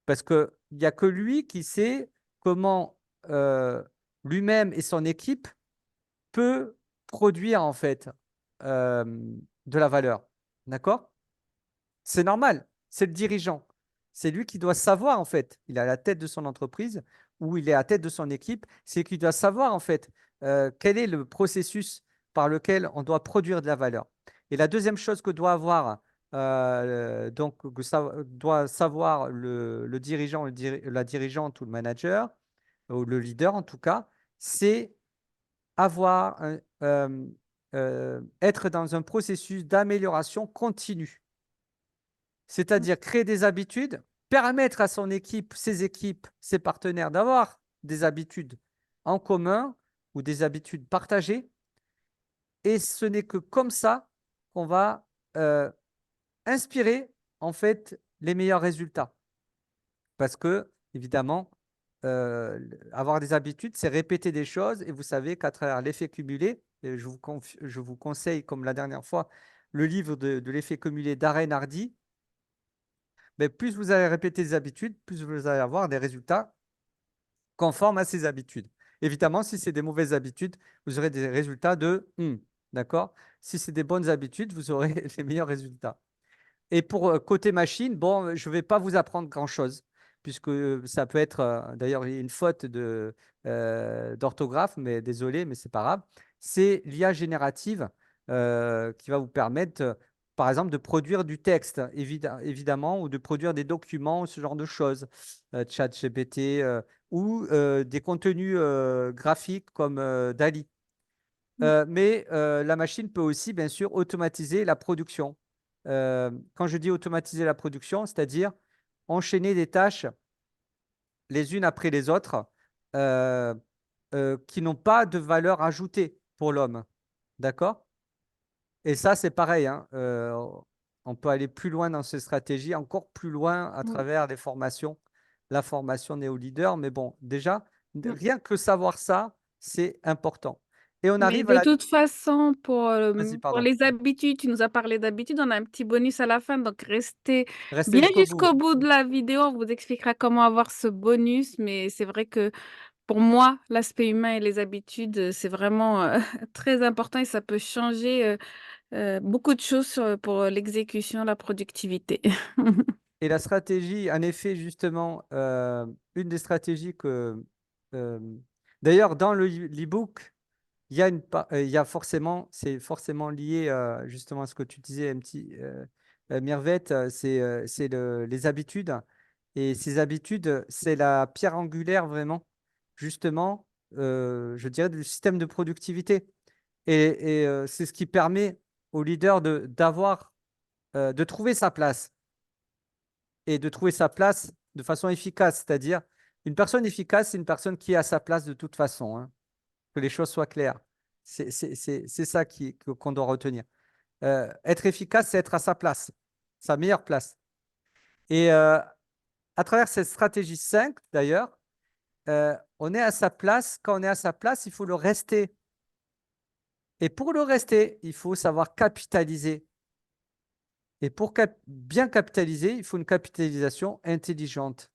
Parce qu'il n'y a que lui qui sait comment lui-même et son équipe peut produire en fait euh, de la valeur. D'accord? C'est normal, c'est le dirigeant. C'est lui qui doit savoir, en fait, il est à la tête de son entreprise ou il est à la tête de son équipe, c'est qu'il doit savoir, en fait, quel est le processus par lequel on doit produire de la valeur. Et la deuxième chose que doit avoir, donc, que doit savoir le dirigeant, la dirigeante ou le manager, ou le leader en tout cas, c'est avoir être dans un processus d'amélioration continue. C'est-à-dire créer des habitudes, permettre à son équipe, ses équipes, ses partenaires d'avoir des habitudes en commun ou des habitudes partagées. Et ce n'est que comme ça qu'on va euh, inspirer en fait les meilleurs résultats. Parce que, évidemment, avoir des habitudes, c'est répéter des choses. Et vous savez qu'à travers l'effet cumulé, et je vous conseille, comme la dernière fois, le livre de l'effet cumulé d'Aren Hardy. Mais plus vous allez répéter des habitudes, plus vous allez avoir des résultats conformes à ces habitudes. Évidemment, si c'est des mauvaises habitudes, vous aurez des résultats de d'accord? Si c'est des bonnes habitudes, vous aurez les meilleurs résultats. Et pour côté machine, bon, je ne vais pas vous apprendre grand-chose, puisque ça peut être, d'ailleurs, une faute d'orthographe, mais désolé, mais c'est pas grave. C'est l'IA générative qui va vous permettre, par exemple, de produire du texte, évidemment, ou de produire des documents, ce genre de choses, ChatGPT, ou des contenus graphiques comme Dali. Mm. Mais la machine peut aussi, bien sûr, automatiser la production. Quand je dis automatiser la production, c'est-à-dire enchaîner des tâches les unes après les autres euh, qui n'ont pas de valeur ajoutée pour l'homme. D'accord? Et ça, c'est pareil, hein, on peut aller plus loin dans ces stratégies, encore plus loin à Mm. travers les formations, la formation néo-leader. Mais bon, déjà, Mm. rien que savoir ça, c'est important. Et on Mais arrive à de la... toute façon, Vas-y, pour pardon. les habitudes, tu nous as parlé d'habitudes, on a un petit bonus à la fin, donc restez Restez bien jusqu'au bout. jusqu'au bout de la vidéo, on vous expliquera comment avoir ce bonus, mais c'est vrai que pour moi, l'aspect humain et les habitudes, c'est vraiment très important et ça peut changer beaucoup de choses pour l'exécution, la productivité. Et la stratégie, en effet, justement, une des stratégies euh, d'ailleurs, dans l'e-book, il y a forcément, c'est forcément lié justement à ce que tu disais, un petit Mirvette, c'est les habitudes. Et ces habitudes, c'est la pierre angulaire vraiment, justement, je dirais, du système de productivité. Et c'est ce qui permet au leader de trouver sa place et de trouver sa place de façon efficace. C'est-à-dire, une personne efficace, c'est une personne qui est à sa place de toute façon, hein, que les choses soient claires. C'est ça qu'on doit retenir. Être efficace, c'est être à sa place, sa meilleure place. Et à travers cette stratégie 5, d'ailleurs, on est à sa place. Quand on est à sa place, il faut le rester. Et pour le rester, il faut savoir capitaliser. Et pour bien capitaliser, il faut une capitalisation intelligente.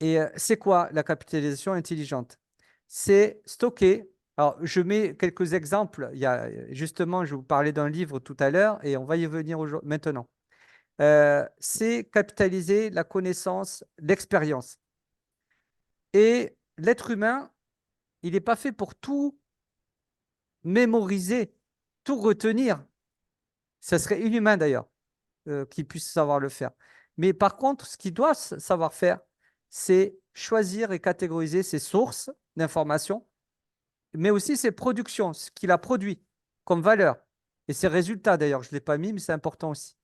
Et c'est quoi la capitalisation intelligente? C'est stocker. Alors, je mets quelques exemples. Il y a, justement, je vous parlais d'un livre tout à l'heure et on va y venir maintenant. c'est capitaliser la connaissance, l'expérience. Et l'être humain, il n'est pas fait pour tout mémoriser, tout retenir. Ça serait inhumain d'ailleurs qu'il puisse savoir le faire. Mais par contre, ce qu'il doit savoir faire, c'est choisir et catégoriser ses sources d'informations, mais aussi ses productions, ce qu'il a produit comme valeur. Et ses résultats d'ailleurs, je ne l'ai pas mis, mais c'est important aussi.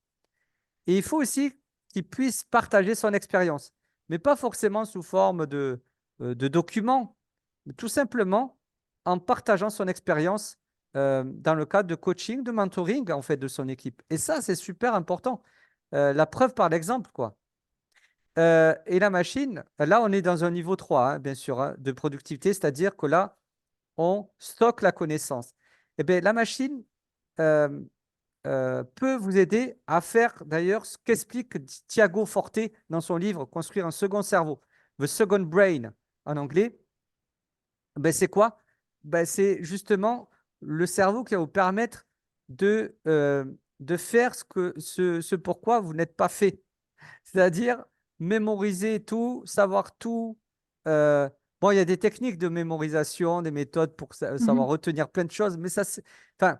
Et il faut aussi qu'il puisse partager son expérience, mais pas forcément sous forme de documents, mais tout simplement en partageant son expérience dans le cadre de coaching, de mentoring en fait de son équipe. Et ça, c'est super important. La preuve par l'exemple, quoi. Et la machine, là, on est dans un niveau 3, hein, bien sûr, hein, de productivité, c'est-à-dire que là, on stocke la connaissance. Eh bien, la machine, euh, peut vous aider à faire d'ailleurs ce qu'explique Tiago Forte dans son livre Construire un second cerveau, The Second Brain en anglais. Ben, c'est quoi? Ben, c'est justement le cerveau qui va vous permettre de faire ce pourquoi vous n'êtes pas fait. C'est-à-dire mémoriser tout, savoir tout. euh, bon, il y a des techniques de mémorisation, des méthodes pour savoir Mhm. retenir plein de choses, mais ça, enfin,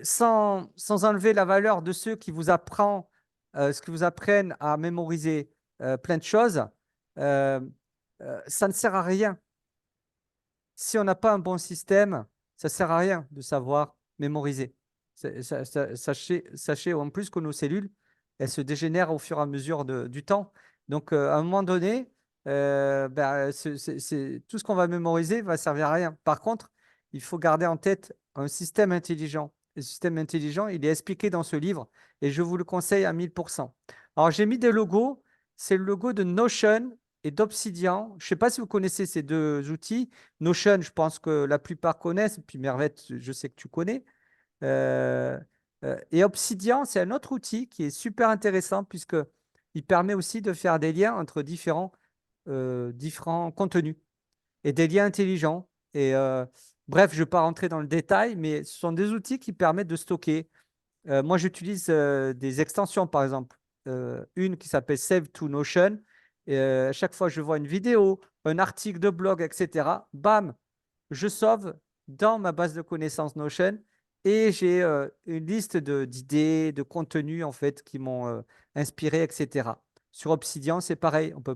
sans enlever la valeur de ceux qui vous ce qui vous apprennent à mémoriser plein de choses, euh, ça ne sert à rien. Si on n'a pas un bon système, ça ne sert à rien de savoir mémoriser. Sachez en plus que nos cellules, elles se dégénèrent au fur et à mesure du temps. Donc, à un moment donné, ben, tout ce qu'on va mémoriser va servir à rien. Par contre, il faut garder en tête un système intelligent. Le système intelligent, il est expliqué dans ce livre et je vous le conseille à 1000%. Alors, j'ai mis des logos. C'est le logo de Notion et d'Obsidian. Je ne sais pas si vous connaissez ces deux outils. Notion, je pense que la plupart connaissent. Puis Mervette, je sais que tu connais. Euh, et Obsidian, c'est un autre outil qui est super intéressant puisque il permet aussi de faire des liens entre différents contenus et des liens intelligents. Et bref, je ne vais pas rentrer dans le détail, mais ce sont des outils qui permettent de stocker. Moi, j'utilise des extensions, par exemple, une qui s'appelle Save to Notion. Et, à chaque fois que je vois une vidéo, un article de blog, etc., bam, je sauve dans ma base de connaissances Notion et j'ai une liste d'idées, de contenus en fait qui m'ont inspiré, etc. Sur Obsidian, c'est pareil, on peut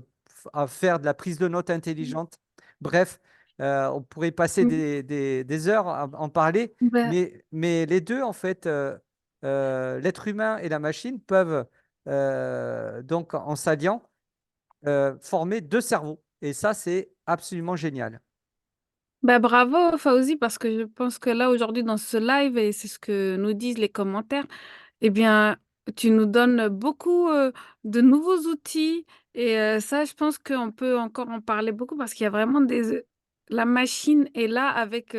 faire de la prise de notes intelligente. Bref, on pourrait passer Mhm. des heures à en parler, Ben, mais les deux, en fait, l'être humain et la machine peuvent, donc en s'alliant, former deux cerveaux. Et ça, c'est absolument génial. ben, bravo Fauzi, parce que je pense que là aujourd'hui dans ce live, et c'est ce que nous disent les commentaires, eh bien, tu nous donnes beaucoup de nouveaux outils et ça, je pense qu'on peut encore en parler beaucoup parce qu'il y a vraiment des... La machine est là avec...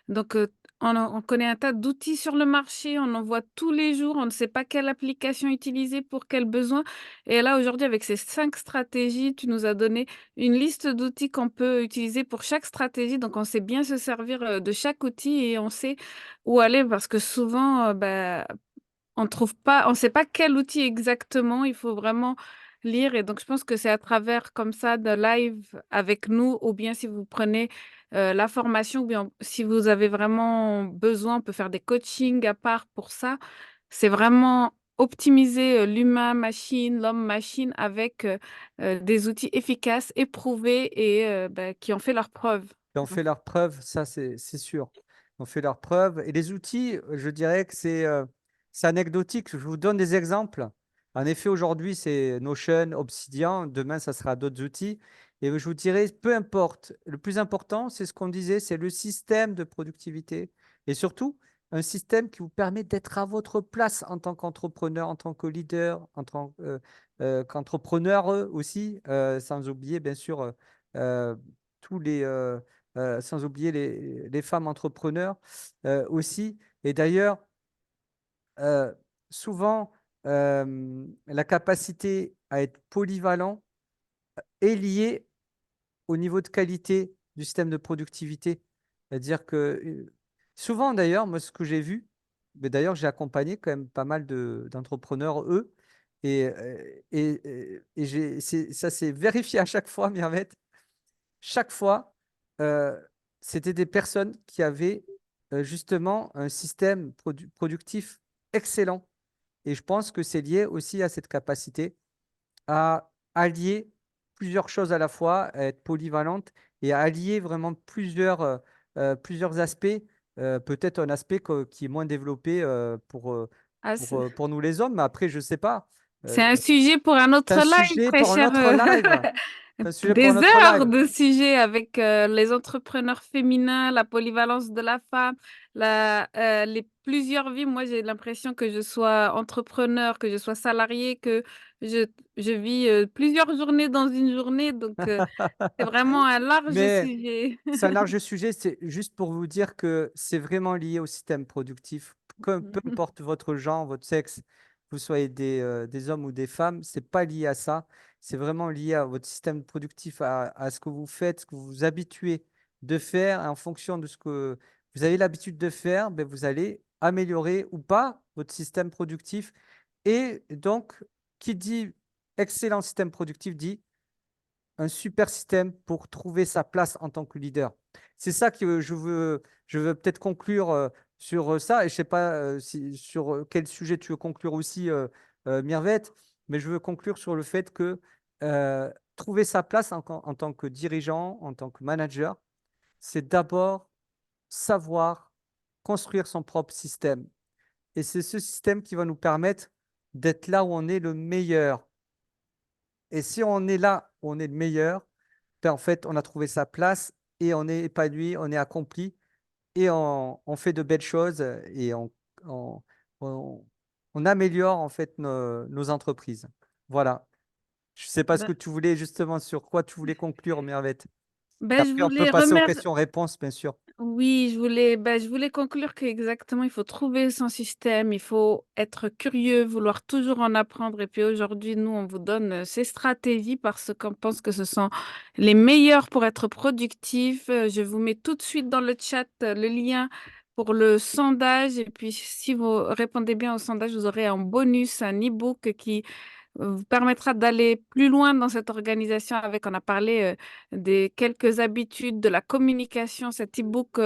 donc, on connaît un tas d'outils sur le marché, on en voit tous les jours, on ne sait pas quelle application utiliser pour quel besoin. Et là, aujourd'hui, avec ces 5 stratégies, tu nous as donné une liste d'outils qu'on peut utiliser pour chaque stratégie. Donc, on sait bien se servir de chaque outil et on sait où aller parce que souvent, bah, on trouve pas, on sait pas quel outil exactement, il faut vraiment lire. Et donc, je pense que c'est à travers comme ça de live avec nous, ou bien si vous prenez la formation, ou bien si vous avez vraiment besoin, on peut faire des coachings à part pour ça. C'est vraiment optimiser l'humain-machine, l'homme-machine avec des outils efficaces, éprouvés et bah, qui ont fait leurs preuves. Qui ont fait leurs preuves, ça c'est sûr. Ils ont fait leurs preuves. Et les outils, je dirais que c'est anecdotique. Je vous donne des exemples. En effet, aujourd'hui, c'est Notion, Obsidian. Demain, ça sera d'autres outils. Et je vous dirais, peu importe. Le plus important, c'est ce qu'on disait, c'est le système de productivité. Et surtout, un système qui vous permet d'être à votre place en tant qu'entrepreneur, en tant que leader, en tant qu'entrepreneur aussi, sans oublier, bien sûr, euh, tous sans oublier les femmes entrepreneurs aussi. Et d'ailleurs, euh, souvent, la capacité à être polyvalent est liée au niveau de qualité du système de productivité. C'est-à-dire que souvent, d'ailleurs, moi, ce que j'ai vu, mais d'ailleurs, j'ai accompagné quand même pas mal d'entrepreneurs, eux. Ça s'est vérifié à chaque fois, Mirvet. Chaque fois, c'était des personnes qui avaient justement un système productif excellent. Et je pense que c'est lié aussi à cette capacité à allier plusieurs choses à la fois, à être polyvalente et à allier vraiment plusieurs aspects. Peut-être un aspect qui est moins développé Ah, pour nous les hommes, mais après, je ne sais pas. c'est Euh, un sujet pour un c'est un autre live, sujet très pour un cher. autre live. C'est un sujet pour un Des autre heures live. de sujets avec les entrepreneurs féminins, la polyvalence de la femme, les plusieurs vies. Moi, j'ai l'impression que je sois entrepreneur, que je sois salarié, que je, je vis plusieurs journées dans une journée. Donc, c'est vraiment un large Mais sujet. c'est un large sujet, c'est juste pour vous dire que c'est vraiment lié au système productif. Peu importe votre genre, votre sexe, que vous soyez des hommes ou des femmes, c'est pas lié à ça. C'est vraiment lié à votre système productif, à ce que vous faites, ce que vous vous habituez de faire. Et en fonction de ce que vous avez l'habitude de faire, ben, vous allez améliorer ou pas votre système productif. Et donc, qui dit excellent système productif dit un super système pour trouver sa place en tant que leader. C'est ça que je veux peut-être conclure sur ça. Et je ne sais pas sur quel sujet tu veux conclure aussi, Mirvet, mais je veux conclure sur le fait que trouver sa place en tant que dirigeant, en tant que manager, c'est d'abord savoir construire son propre système. Et c'est ce système qui va nous permettre d'être là où on est le meilleur. Et si on est là où on est le meilleur, ben, en fait, on a trouvé sa place et on est épanoui, on est accompli et on fait de belles choses et on- on- on améliore en fait nos entreprises. Voilà. Je ne sais pas ce que Ben, tu voulais justement sur quoi tu voulais conclure, Mervette. Et je après, on peut voulais passer aux remercier. questions-réponses, bien sûr. Oui, je voulais conclure qu'exactement, il faut trouver son système, il faut être curieux, vouloir toujours en apprendre. Et puis aujourd'hui, nous, on vous donne ces stratégies parce qu'on pense que ce sont les meilleures pour être productif. Je vous mets tout de suite dans le chat le lien pour le sondage. Et puis, si vous répondez bien au sondage, vous aurez en bonus un e-book qui vous permettra d'aller plus loin dans cette organisation avec, on a parlé des quelques habitudes de la communication, cet e-book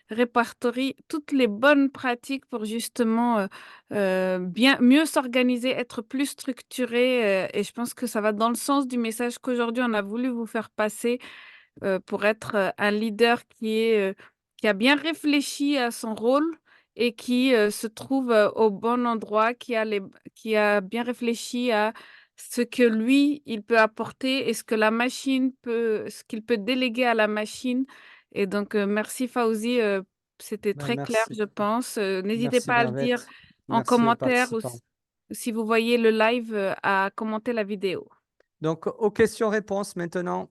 répertorie toutes les bonnes pratiques pour justement bien mieux s'organiser, être plus structuré et je pense que ça va dans le sens du message qu'aujourd'hui on a voulu vous faire passer pour être un leader qui a bien réfléchi à son rôle et qui se trouve au bon endroit, qui a bien réfléchi à ce que lui, il peut apporter et ce que la machine peut, ce qu'il peut déléguer à la machine. Et donc, merci Fauzi, c'était Ben, très clair, merci. je pense. N'hésitez Merci, pas à le dire Mervette. en Merci aux commentaire ou participants. si vous voyez le live, à commenter la vidéo. Donc, aux questions-réponses maintenant.